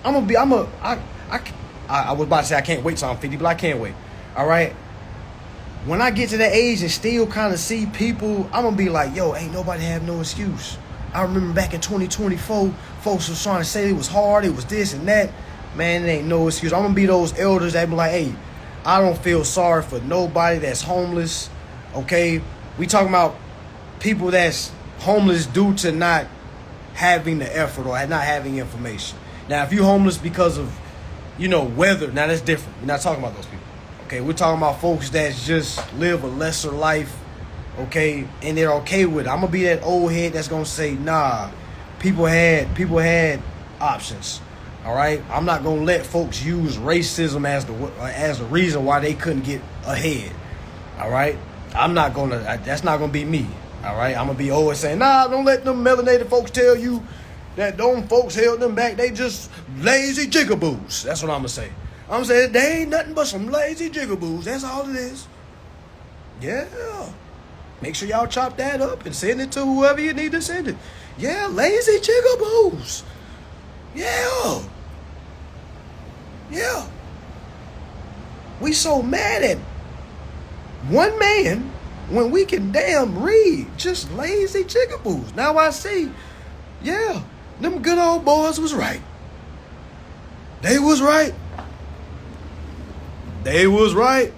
I was about to say I can't wait till I'm 50, but I can't wait. All right. When I get to that age and still kind of see people, I'm going to be like, yo, ain't nobody have no excuse. I remember back in 2024, folks was trying to say it was hard, it was this and that. Man, it ain't no excuse. I'm going to be those elders that be like, hey, I don't feel sorry for nobody that's homeless. Okay. We talking about people that's homeless due to not having the effort or not having information. Now, if you're homeless because of, weather, now that's different. We're not talking about those people. Okay, we're talking about folks that just live a lesser life, okay, and they're okay with it. I'm gonna be that old head that's gonna say, nah, people had options. All right, I'm not gonna let folks use racism as the reason why they couldn't get ahead. All right, that's not gonna be me. All right, I'm gonna be always saying, nah, don't let them melanated folks tell you that them folks held them back. They just lazy jigaboos. That's what I'm gonna say. I'm saying they ain't nothing but some lazy jigaboos. That's all it is. Yeah. Make sure y'all chop that up and send it to whoever you need to send it. Yeah, lazy jigaboos. Yeah. Yeah. We so mad at one man when we can damn read. Just lazy jigaboos. Now I see, yeah, them good old boys was right. They was right. They was right.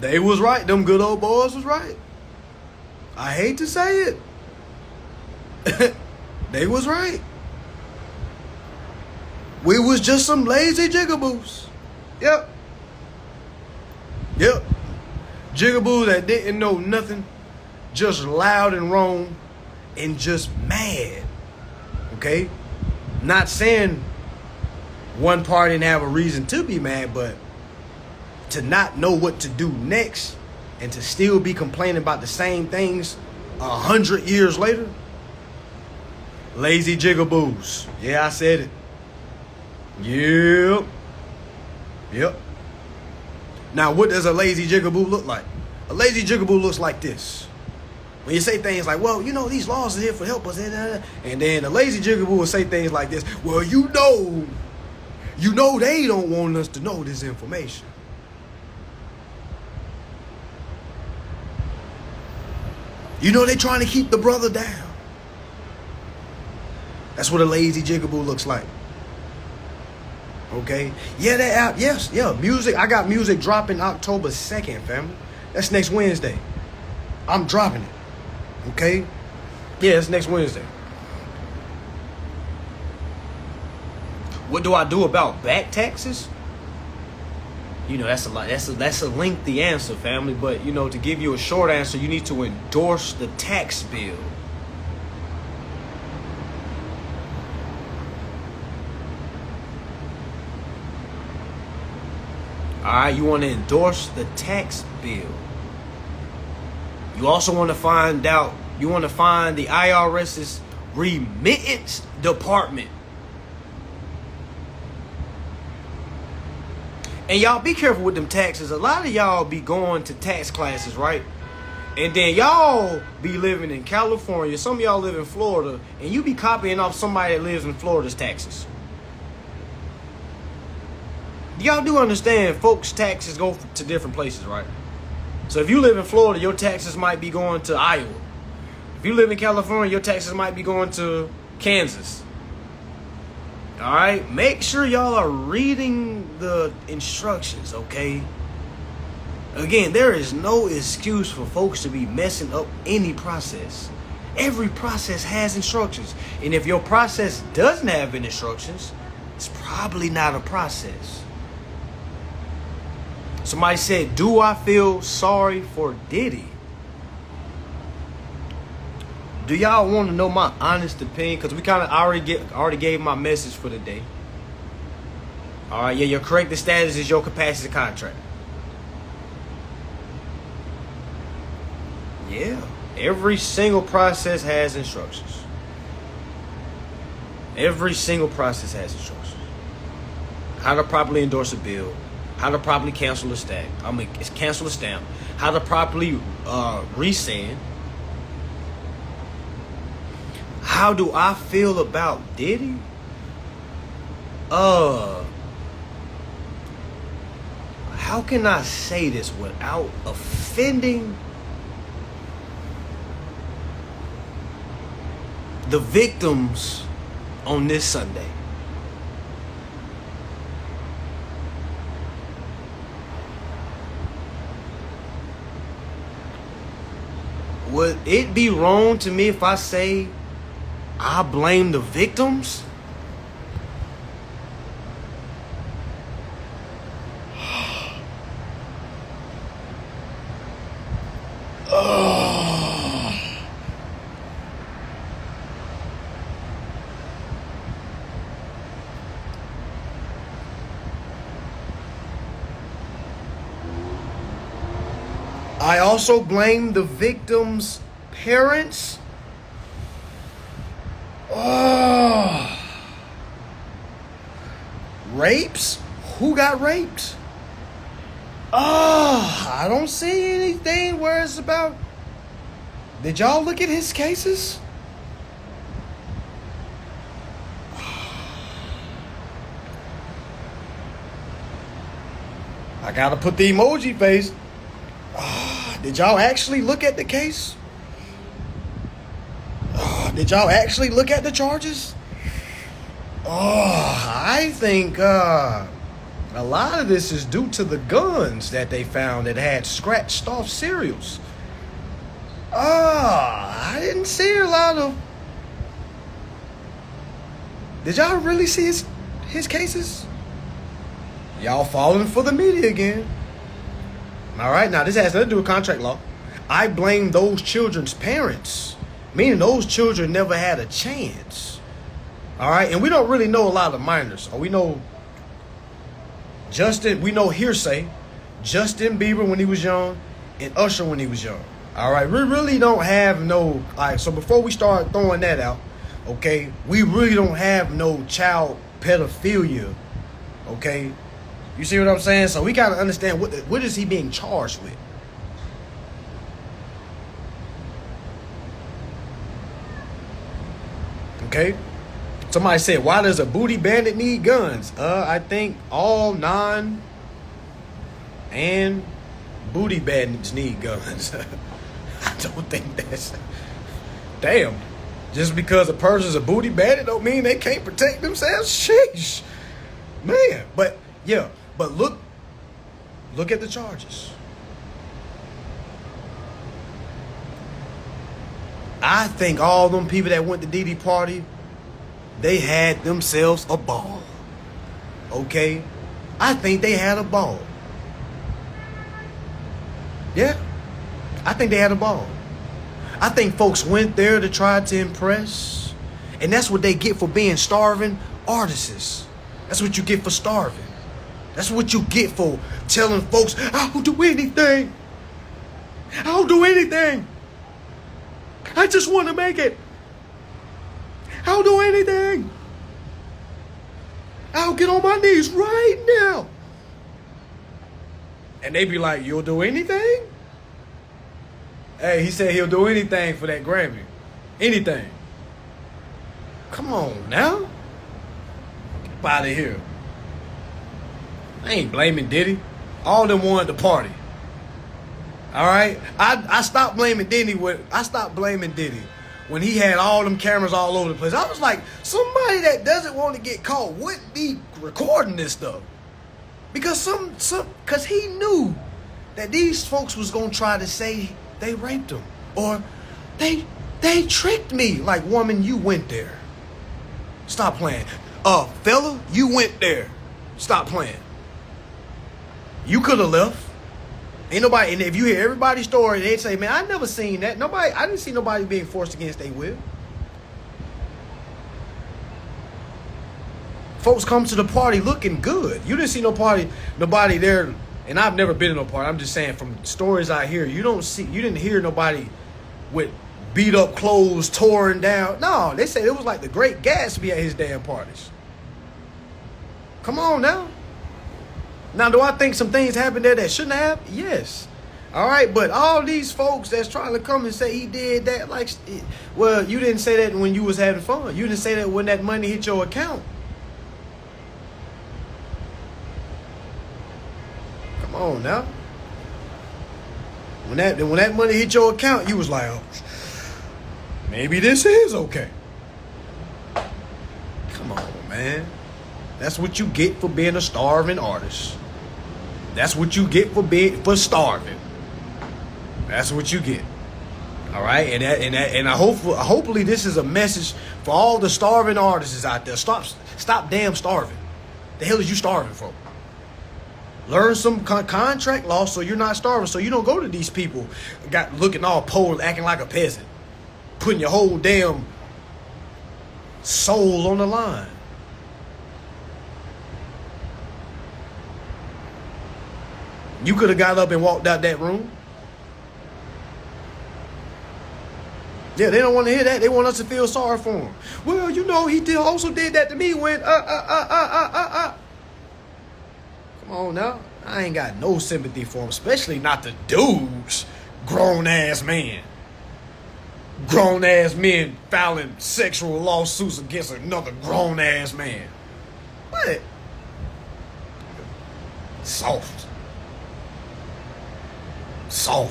They was right. Them good old boys was right. I hate to say it. They was right. We was just some lazy jigaboos. Yep. Yep. Jigaboos that didn't know nothing. Just loud and wrong. And just mad. Okay? Not saying one party didn't have a reason to be mad, but to not know what to do next and to still be complaining about the same things 100 years later. Lazy jigaboos. Yeah, I said it. Yep. Yep. Now, what does a lazy jigaboo look like? A lazy jigaboo looks like this. When you say things like, well, these laws are here for help us. And then a lazy jigaboo will say things like this. Well, they don't want us to know this information. They trying to keep the brother down. That's what a lazy jigaboo looks like. Okay? Yeah, that app, yes, yeah, music. I got music dropping October 2nd, family. That's next Wednesday. I'm dropping it. Okay? Yeah, it's next Wednesday. What do I do about back taxes? You know, that's a lot. That's a lengthy answer, family. But, you know, to give you a short answer, you need to endorse the tax bill. All right, you want to endorse the tax bill. You also want to find the IRS's remittance department. And y'all be careful with them taxes. A lot of y'all be going to tax classes, right? And then y'all be living in California. Some of y'all live in Florida. And you be copying off somebody that lives in Florida's taxes. Y'all do understand folks' taxes go to different places, right? So if you live in Florida, your taxes might be going to Iowa. If you live in California, your taxes might be going to Kansas. All right? Make sure y'all are reading the instructions, okay? Again, there is no excuse for folks to be messing up any process. Every process has instructions. And if your process doesn't have any instructions, it's probably not a process. Somebody said, do I feel sorry for Diddy? Do y'all want to know my honest opinion? Because we kind of already gave my message for the day. All right, yeah, your corrective status is your capacity contract. Yeah, every single process has instructions. Every single process has instructions. How to properly endorse a bill. How to properly cancel a stamp. Cancel a stamp. How to properly resend. How do I feel about Diddy? How can I say this without offending the victims on this Sunday? Would it be wrong to me if I say I blame the victims? I also blame the victims' parents. Rapes? Who got raped? I don't see anything where it's about. Did y'all look at his cases? I gotta put the emoji face. Did y'all actually look at the case? Did y'all actually look at the charges? I think a lot of this is due to the guns that they found that had scratched off serials. I didn't see a lot of. Did y'all really see his cases? Y'all falling for the media again. All right, now this has nothing to do with contract law. I blame those children's parents, meaning those children never had a chance. All right, and we don't really know a lot of minors. We know we know hearsay, Justin Bieber when he was young, and Usher when he was young. All right, we really don't have no. All right, so before we start throwing that out, okay, we really don't have no child pedophilia. Okay. You see what I'm saying? So we got to understand what is he being charged with? Okay? Somebody said, why does a booty bandit need guns? I think all non and booty bandits need guns. I don't think that's. Damn. Just because a person's a booty bandit don't mean they can't protect themselves? Sheesh. Man, but yeah, but look at the charges. I think all them people that went to Diddy party, they had themselves a ball. Okay? I think they had a ball. Yeah. I think they had a ball. I think folks went there to try to impress. And that's what they get for being starving artists. That's what you get for starving. That's what you get for telling folks, I'll do anything. I'll do anything. I just want to make it. I'll do anything. I'll get on my knees right now. And they be like, you'll do anything? Hey, he said he'll do anything for that Grammy. Anything. Come on now. Get out of here. I ain't blaming Diddy. All of them wanted to party. All right? I stopped blaming Diddy when he had all them cameras all over the place. I was like, somebody that doesn't want to get caught wouldn't be recording this stuff. Because cause he knew that these folks was gonna try to say they raped him. Or they tricked me. Like, woman, you went there. Stop playing. Fella, you went there. Stop playing. You could have left. Ain't nobody, and if you hear everybody's story, they'd say, man, I never seen that. I didn't see nobody being forced against their will. Folks come to the party looking good. You didn't see nobody there, and I've never been to no party. I'm just saying from stories I hear, you didn't hear nobody with beat up clothes, torn down. No, they said it was like the Great Gatsby at his damn parties. Come on now. Now, do I think some things happened there that shouldn't have? Yes. All right, but all these folks that's trying to come and say he did that, like, well, you didn't say that when you was having fun. You didn't say that when that money hit your account. Come on now. When that money hit your account, you was like, oh, maybe this is okay. Come on, man. That's what you get for being a starving artist. That's what you get for starving. That's what you get. All right, and hopefully this is a message for all the starving artists out there. Stop damn starving. The hell is you starving for? Learn some contract law so you're not starving, so you don't go to these people looking all poor, acting like a peasant, putting your whole damn soul on the line. You could have got up and walked out that room. Yeah, they don't want to hear that. They want us to feel sorry for him. Well, you know, he also did that to me when, Come on now. I ain't got no sympathy for him, especially not the dudes. Grown-ass man. Grown-ass men filing sexual lawsuits against another grown-ass man. What? Soft. I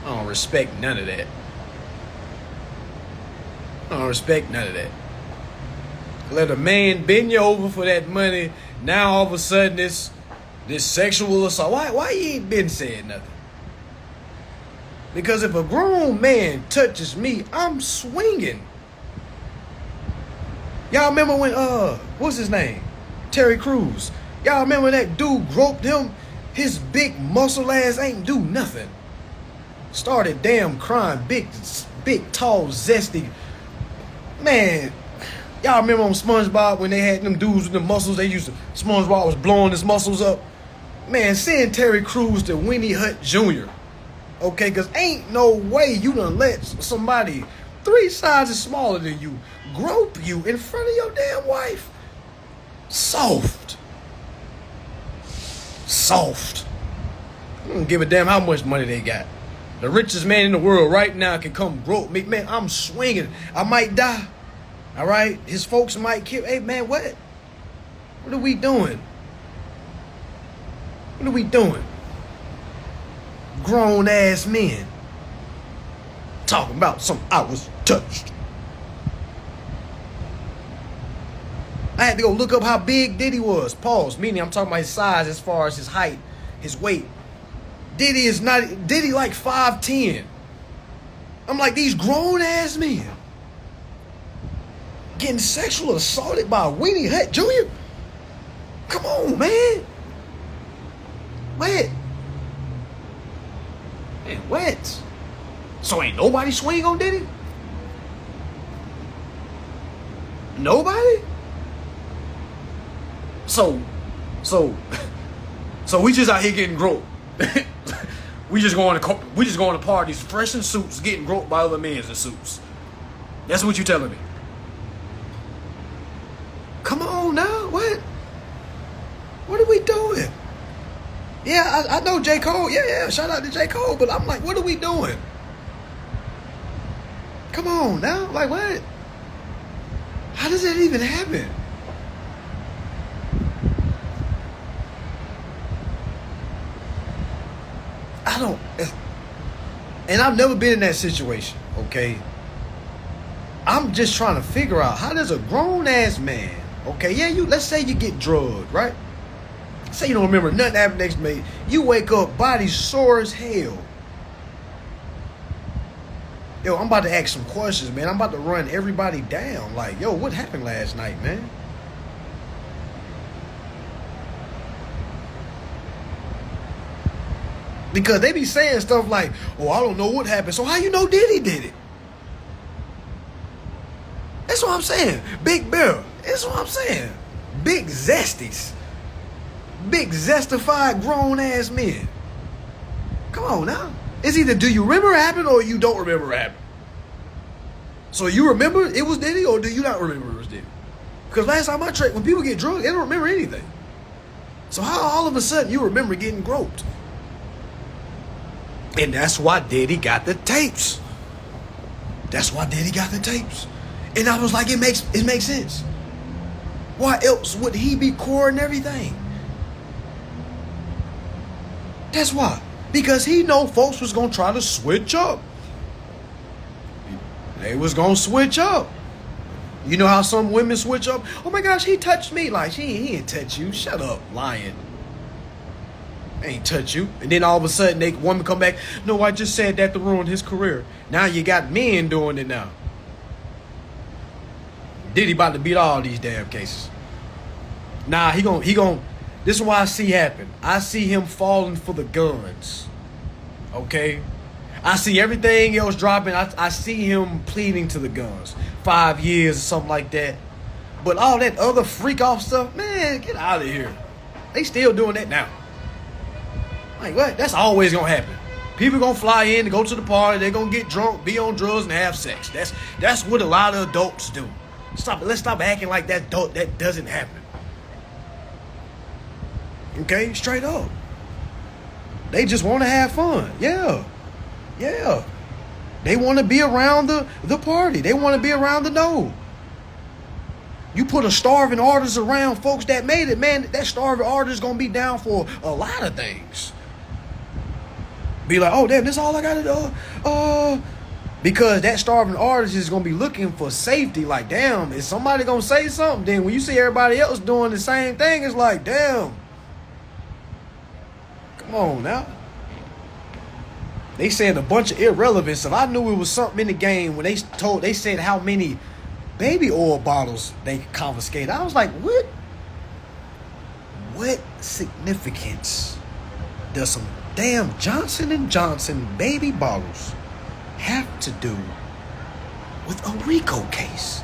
don't respect none of that. Let a man bend you over for that money. Now all of a sudden this sexual assault. Why you ain't been saying nothing? Because if a grown man touches me, I'm swinging. Y'all remember when what's his name? Terry Crews. Y'all remember that dude groped him? His big muscle ass ain't do nothing. Started damn crying. Big, tall, zesty. Man, y'all remember on SpongeBob when they had them dudes with the muscles? SpongeBob was blowing his muscles up. Man, send Terry Crews to Winnie Hut Jr. Okay, because ain't no way you done let somebody 3 sizes smaller than you grope you in front of your damn wife. Soft. I don't give a damn how much money they got. The richest man in the world right now can come grope me. Man, I'm swinging. I might die. All right? His folks might kill. Hey, man, what? What are we doing? Grown-ass men. Talking about I was touched. I had to go look up how big Diddy was. Pause. Meaning I'm talking about his size as far as his height, his weight. Diddy like 5'10". I'm like, these grown ass men getting sexual assaulted by Weenie Hut Jr.? Come on, man. What? Man, what? So ain't nobody swing on Diddy? Nobody? So we just out here getting groped. we just going to parties fresh in suits, getting groped by other men in suits. That's what you telling me? Come on now, what? What are we doing? Yeah, I know J. Cole. Yeah, shout out to J. Cole. But I'm like, what are we doing? Come on now, like what? How does that even happen? And I've never been in that situation, okay? I'm just trying to figure out, how does a grown-ass man, okay, yeah, let's say you get drugged, right? Say you don't remember nothing happened next day. You wake up, body sore as hell. Yo, I'm about to ask some questions, man. I'm about to run everybody down. Like, yo, what happened last night, man? Because they be saying stuff like, oh, I don't know what happened. So how you know Diddy did it? That's what I'm saying. Big Bear. That's what I'm saying. Big zesties. Big zestified grown-ass men. Come on now. It's either do you remember what happened or you don't remember what happened. So you remember it was Diddy or do you not remember it was Diddy? Because last time I checked, when people get drugged, they don't remember anything. So how all of a sudden you remember getting groped? And that's why Diddy got the tapes. That's why Diddy got the tapes. And I was like, it makes sense. Why else would he be recording everything? That's why. Because he know folks was going to try to switch up. They was going to switch up. You know how some women switch up? Oh my gosh, he touched me. Like, he didn't touch you. Shut up, lying. Ain't touch you. And then all of a sudden, they woman come back. No, I just said that to ruin his career. Now you got men doing it now. Diddy about to beat all these damn cases. Nah, he gon' this is what I see happen. I see him falling for the guns. Okay? I see everything else dropping. I see him pleading to the guns. 5 years or something like that. But all that other freak off stuff, man, get out of here. They still doing that now. Like what? That's always gonna happen. People gonna fly in, go to the party, they're gonna get drunk, be on drugs, and have sex. That's what a lot of adults do. Let's stop acting like that doesn't happen. Okay, straight up. They just want to have fun. Yeah. They want to be around the party. They want to be around the dough. You put a starving artist around folks that made it, man, that starving artist is going to be down for a lot of things. Be like, oh, damn, this is all I got to do. Because that starving artist is going to be looking for safety. Like, damn, is somebody going to say something? Then when you see everybody else doing the same thing, it's like, damn. Come on now. They said a bunch of irrelevance. If I knew it was something in the game when they said how many baby oil bottles they confiscated, I was like, what? What significance does some damn Johnson & Johnson baby bottles have to do with a RICO case?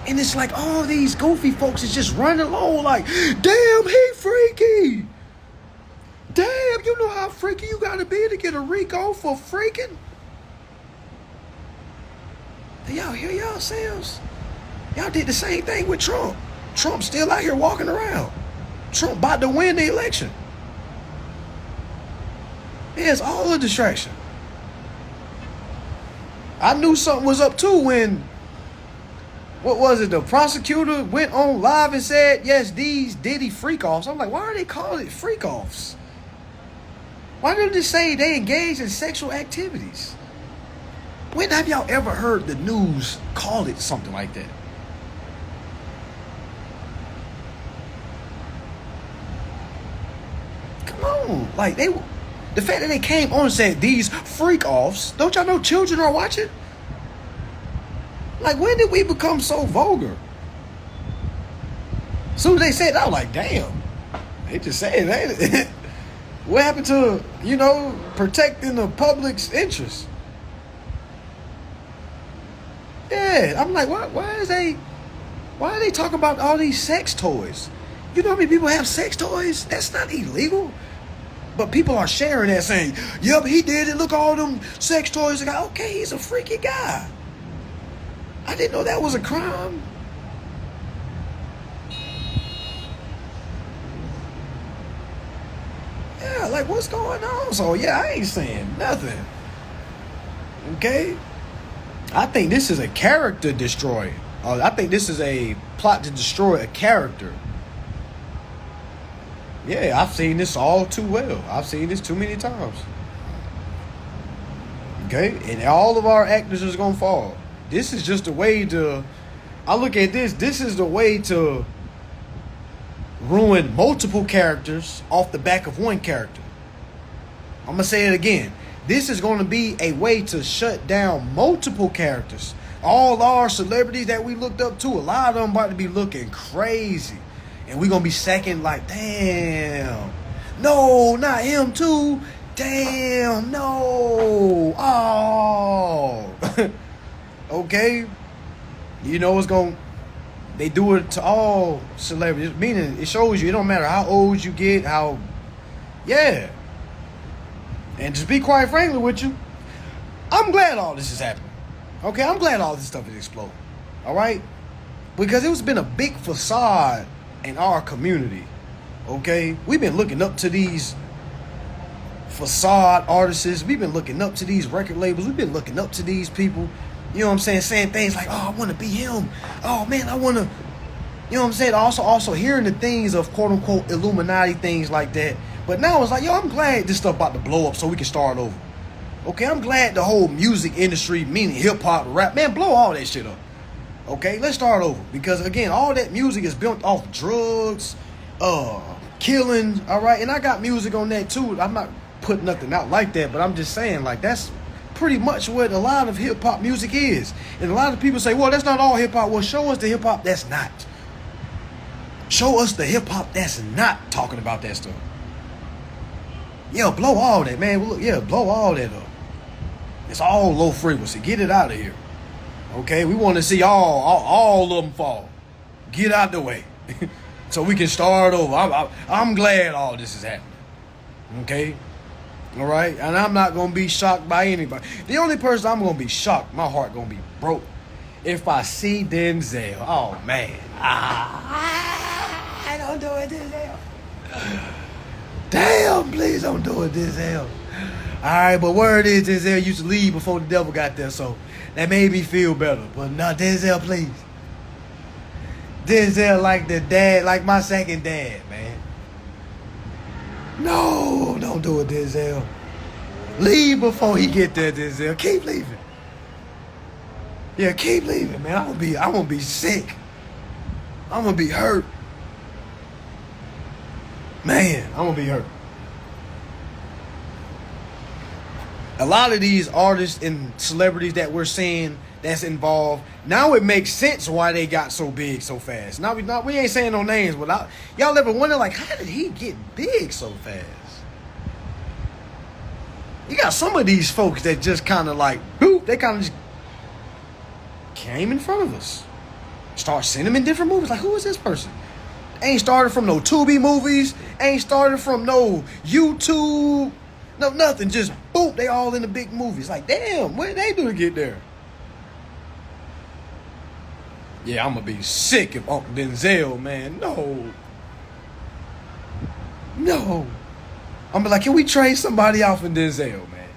And it's like all these goofy folks is just running along like, damn, he freaky. Damn, you know how freaky you gotta be to get a RICO for freaking? Do y'all hear yourselves? Y'all did the same thing with Trump. Trump's still out here walking around. Trump about to win the election. Yeah, it's all a distraction. I knew something was up too when, what was it, the prosecutor went on live and said, yes, these Diddy freak-offs. I'm like, why are they calling it freak-offs? Why didn't they say they engage in sexual activities? When have y'all ever heard the news call it something like that? Come on. Like, the fact that they came on and said these freak offs, don't y'all know children are watching? Like, when did we become so vulgar? As soon as they said that, I was like, damn. They just said that. What happened to, protecting the public's interest? Yeah, I'm like, why are they talking about all these sex toys? You know how many people have sex toys? That's not illegal. But people are sharing that saying, yep, he did it. Look, all them sex toys. Okay, he's a freaky guy. I didn't know that was a crime. Yeah, like, what's going on? So, yeah, I ain't saying nothing. Okay? I think this is a character destroyer. I think this is a plot to destroy a character. Yeah, I've seen this all too well. I've seen this too many times. Okay? And all of our actors is going to fall. This is just a way to... I look at this. This is the way to ruin multiple characters off the back of one character. I'm going to say it again. This is going to be a way to shut down multiple characters. All our celebrities that we looked up to, a lot of them about to be looking crazy. And we're going to be second like, damn. No, not him too. Damn, no. Oh. Okay. They do it to all celebrities. Meaning, it shows you, it don't matter how old you get, yeah. And just be quite frankly with you, I'm glad all this is happening. Okay, I'm glad all this stuff is exploding. All right? Because it's been a big facade in our community. Okay? We've been looking up to these facade artists. We've been looking up to these record labels. We've been looking up to these people. You know what I'm saying? Saying things like, oh, I want to be him. Oh, man, I want to... You know what I'm saying? Also hearing the things of quote-unquote Illuminati, things like that. But now it's like, yo, I'm glad this stuff about to blow up so we can start over. Okay, I'm glad the whole music industry, meaning hip-hop, rap, man, blow all that shit up. Okay, let's start over. Because, again, all that music is built off drugs, killing, all right? And I got music on that, too. I'm not putting nothing out like that, but I'm just saying, like, that's pretty much what a lot of hip-hop music is. And a lot of people say, well, that's not all hip-hop. Well, show us the hip-hop that's not. Show us the hip-hop that's not talking about that stuff. Yeah, blow all that, man. Look, yeah, blow all that up. It's all low frequency. Get it out of here. Okay, we want to see all of them fall. Get out the way. So we can start over. I'm glad all this is happening. Okay? All right? And I'm not going to be shocked by anybody. The only person I'm going to be shocked, my heart going to be broke, if I see Denzel. Oh, man. Don't do it, Denzel. Damn, please don't do it, Denzel. All right, but word is Denzel used to leave before the devil got there, so that made me feel better. But not Denzel, please. Denzel like the dad, like my second dad, man. No, don't do it, Denzel. Leave before he get there, Denzel. Keep leaving. Yeah, keep leaving, man. I'm gonna be sick. I'm gonna be hurt. Man, I'm gonna be hurt. A lot of these artists and celebrities that we're seeing that's involved, now it makes sense why they got so big so fast. Now we ain't saying no names, but y'all ever wonder, like, how did he get big so fast? You got some of these folks that just kind of like, boop, they kind of just came in front of us. Start seeing them in different movies. Like, who is this person? Ain't started from no Tubi movies. Ain't started from no YouTube. No, nothing. Just boom, they all in the big movies. Like, damn, what did they do to get there? Yeah, I'm going to be sick if Uncle Denzel, man. No. I'm going to be like, can we trade somebody out for Denzel, man?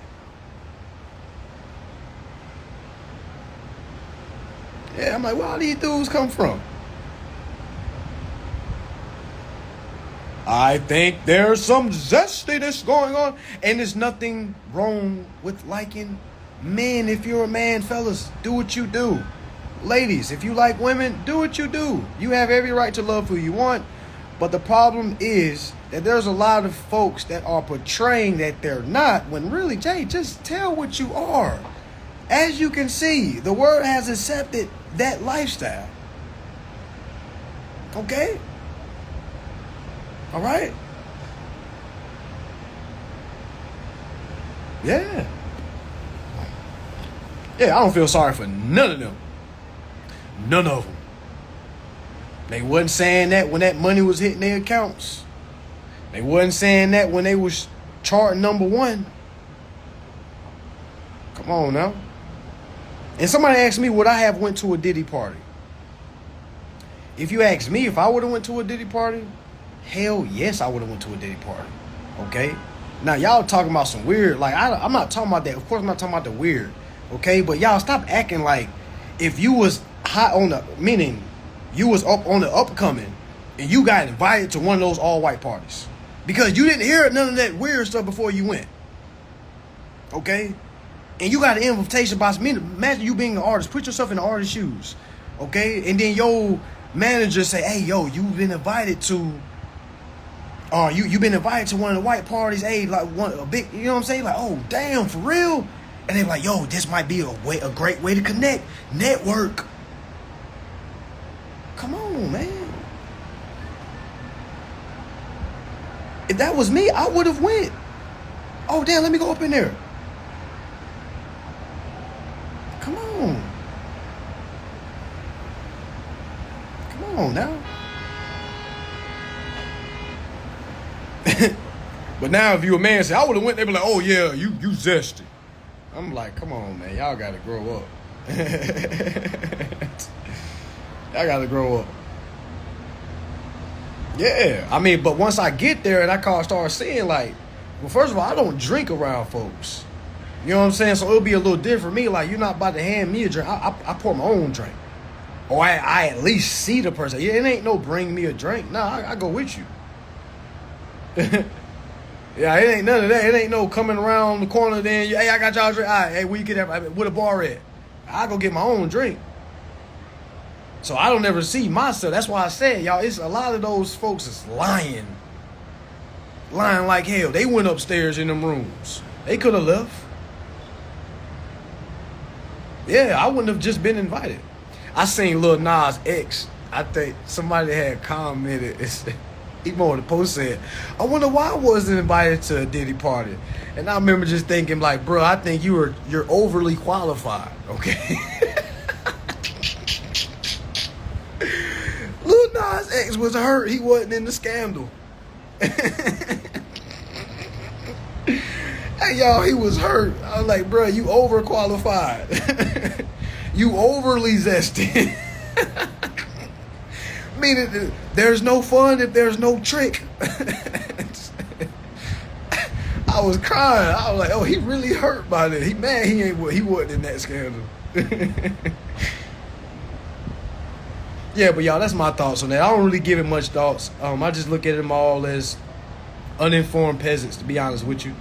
Yeah, I'm like, where all these dudes come from? I think there's some zestiness going on, and there's nothing wrong with liking Men, if you're a man, fellas, do what you do. Ladies, if you like women, do what you do. You have every right to love who you want. But the problem is that there's a lot of folks that are portraying that they're not, when really, Jay, just tell what you are. As you can see, the world has accepted that lifestyle. Okay? All right? Yeah. Yeah, I don't feel sorry for none of them. None of them. They wasn't saying that when that money was hitting their accounts. They wasn't saying that when they was charting number one. Come on now. And somebody asked me, would I have went to a Diddy party? If you ask me if I would have went to a Diddy party, hell yes, I would have went to a Diddy party. Okay? Now, y'all talking about some weird, like, I'm not talking about that. Of course, I'm not talking about the weird. Okay? But y'all stop acting like if you was hot on the, meaning you was up on the upcoming and you got invited to one of those all-white parties. Because you didn't hear none of that weird stuff before you went. Okay? And you got an invitation by me. Imagine you being an artist. Put yourself in the artist's shoes. Okay? And then your manager say, hey, yo, you've been invited to, you've been invited to one of the white parties. Hey, like a big, you know what I'm saying? Like, oh, damn, for real? And they're like, yo, this might be a great way to connect, network. Come on, man. If that was me, I would have went. Oh, damn, let me go up in there. Come on. Come on now. But now if you a man, say, I would have went, they be like, oh, yeah, you zesty. I'm like, come on, man. Y'all got to grow up. Y'all got to grow up. Yeah. I mean, but once I get there and I start seeing, like, well, first of all, I don't drink around folks. You know what I'm saying? So it'll be a little different for me. Like, you're not about to hand me a drink. I pour my own drink. Or I at least see the person. Yeah, it ain't no bring me a drink. Nah, I go with you. Yeah, it ain't none of that. It ain't no coming around the corner then, hey, I got y'all a drink. All right, hey, where you get that? Where the bar at? I go get my own drink. So I don't ever see myself. That's why I said, y'all, it's a lot of those folks is lying. Lying like hell. They went upstairs in them rooms. They could have left. Yeah, I wouldn't have just been invited. I seen Lil Nas X. I think somebody had commented. He more the post said, I wonder why I wasn't invited to a Diddy party. And I remember just thinking, like, bro, I think you're overly qualified. Okay. Lil Nas X was hurt. He wasn't in the scandal. Hey, y'all, he was hurt. I was like, bro, you overqualified. You overly zesty. Meaning, there's no fun if there's no trick. I was crying. I was like, oh, he really hurt by that. He mad he wasn't in that scandal. Yeah, but y'all, that's my thoughts on that. I don't really give it much thoughts. I just look at them all as uninformed peasants, to be honest with you.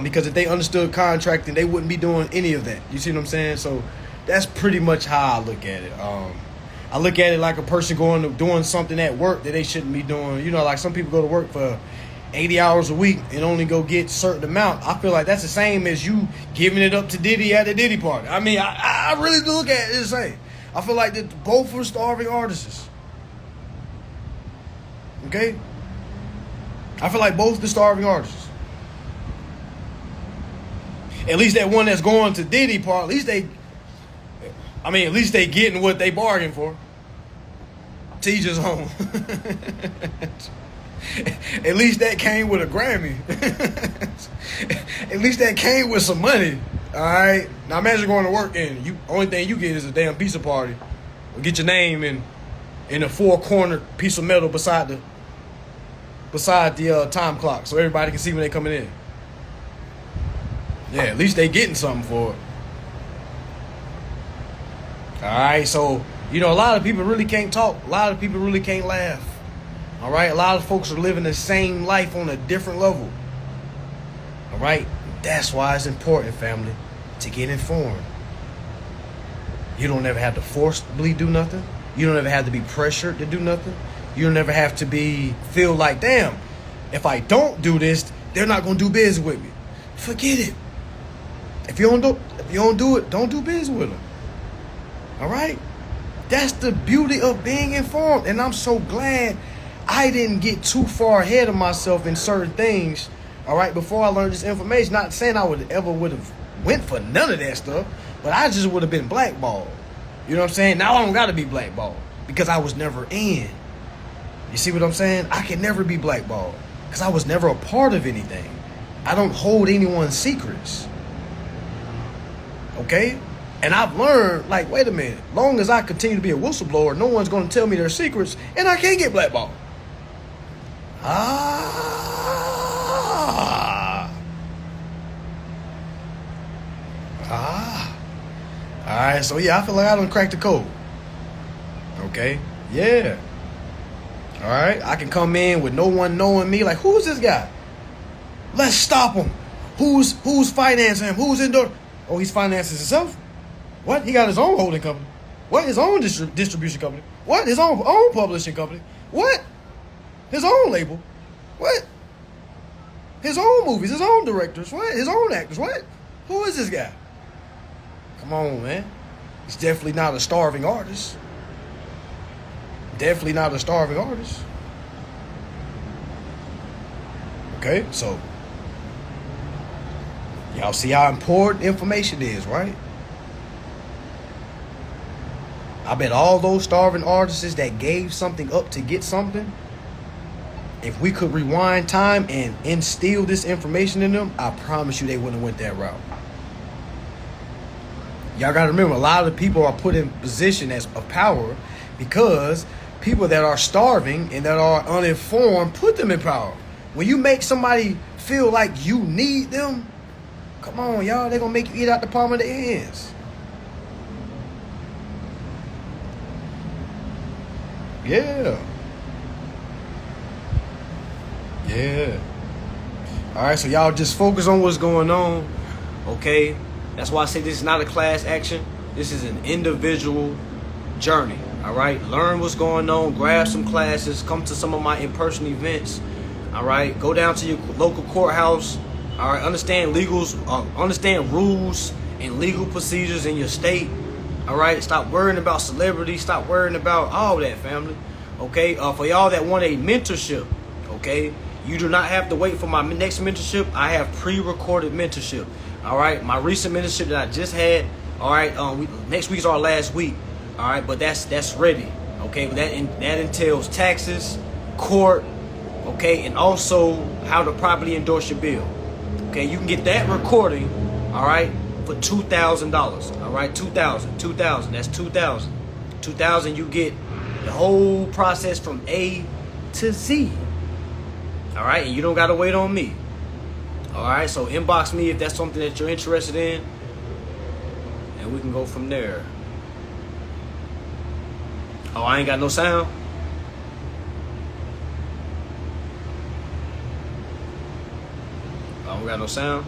Because if they understood contracting, they wouldn't be doing any of that. You see what I'm saying? So that's pretty much how I look at it. I look at it like a person doing something at work that they shouldn't be doing. You know, like some people go to work for 80 hours a week and only go get a certain amount. I feel like that's the same as you giving it up to Diddy at the Diddy party. I mean, I really do look at it the same. I feel like that both were starving artists. Okay? I feel like both the starving artists. At least that one that's going to Diddy part, at least they getting what they bargained for. Teacher's home. At least that came with a Grammy. At least that came with some money. All right. Now imagine going to work and only thing you get is a damn pizza party. Or get your name in a four-corner piece of metal beside the time clock, so everybody can see when they coming in. Yeah, at least they getting something for it. All right, so, you know, a lot of people really can't talk. A lot of people really can't laugh. All right, a lot of folks are living the same life on a different level. All right, that's why it's important, family. to get informed. You don't ever have to forcibly do nothing. You don't ever have to be pressured to do nothing. You don't ever have to feel like, damn, if I don't do this, they're not gonna do business with me. Forget it. If you don't do it, don't do business with them. All right? That's the beauty of being informed. And I'm so glad I didn't get too far ahead of myself in certain things, all right, before I learned this information. Not saying I would have went for none of that stuff, but I just would have been blackballed. You know what I'm saying? Now I don't got to be blackballed because I was never in. You see what I'm saying? I can never be blackballed because I was never a part of anything. I don't hold anyone's secrets. Okay? And I've learned, like, wait a minute, long as I continue to be a whistleblower, no one's going to tell me their secrets, and I can't get blackballed. All right, so yeah, I feel like I done cracked the code. Okay, yeah. All right, I can come in with no one knowing me. Like, who's this guy? Let's stop him. Who's financing him? Who's endorsing? Oh, he's financing himself? What? He got his own holding company. What? His own distribution company. What? His own publishing company. What? His own label. What? His own movies, his own directors. What? His own actors. What? Who is this guy? Come on, man. He's definitely not a starving artist. Definitely not a starving artist. Okay, so y'all see how important information is, right? I bet all those starving artists that gave something up to get something, if we could rewind time and instill this information in them, I promise you they wouldn't have went that route. Y'all got to remember, a lot of people are put in position of power because people that are starving and that are uninformed put them in power. When you make somebody feel like you need them, come on, y'all, they're going to make you eat out the palm of their hands. Yeah. Yeah. All right, so y'all just focus on what's going on, okay? That's why I say this is not a class action. This is an individual journey, all right? Learn what's going on, grab some classes, come to some of my in-person events, all right? Go down to your local courthouse, all right? Understand understand rules and legal procedures in your state, all right? Stop worrying about celebrities. Stop worrying about all that, family, okay? For y'all that want a mentorship, okay? You do not have to wait for my next mentorship. I have pre-recorded mentorship. All right, my recent mentorship that I just had. All right, next week's our last week. All right, but that's ready. Okay, that entails taxes, court, okay, and also how to properly endorse your bill. Okay, you can get that recording. All right, for $2,000. All right, $2,000. That's $2,000. $2,000. You get the whole process from A to Z. All right, and you don't gotta wait on me. All right, so inbox me if that's something that you're interested in, and we can go from there. Oh, I ain't got no sound? I don't got no sound?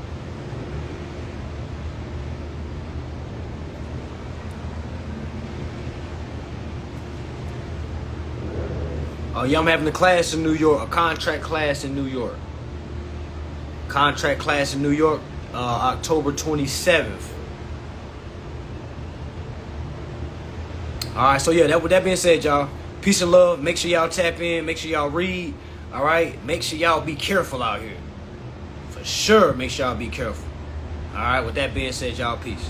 Oh, yeah, I'm having a class in New York, a contract class in New York. Contract class in New York, October 27th. All right, so yeah, with that being said, y'all, peace and love. Make sure y'all tap in. Make sure y'all read. All right, make sure y'all be careful out here. For sure, make sure y'all be careful. All right, with that being said, y'all, peace.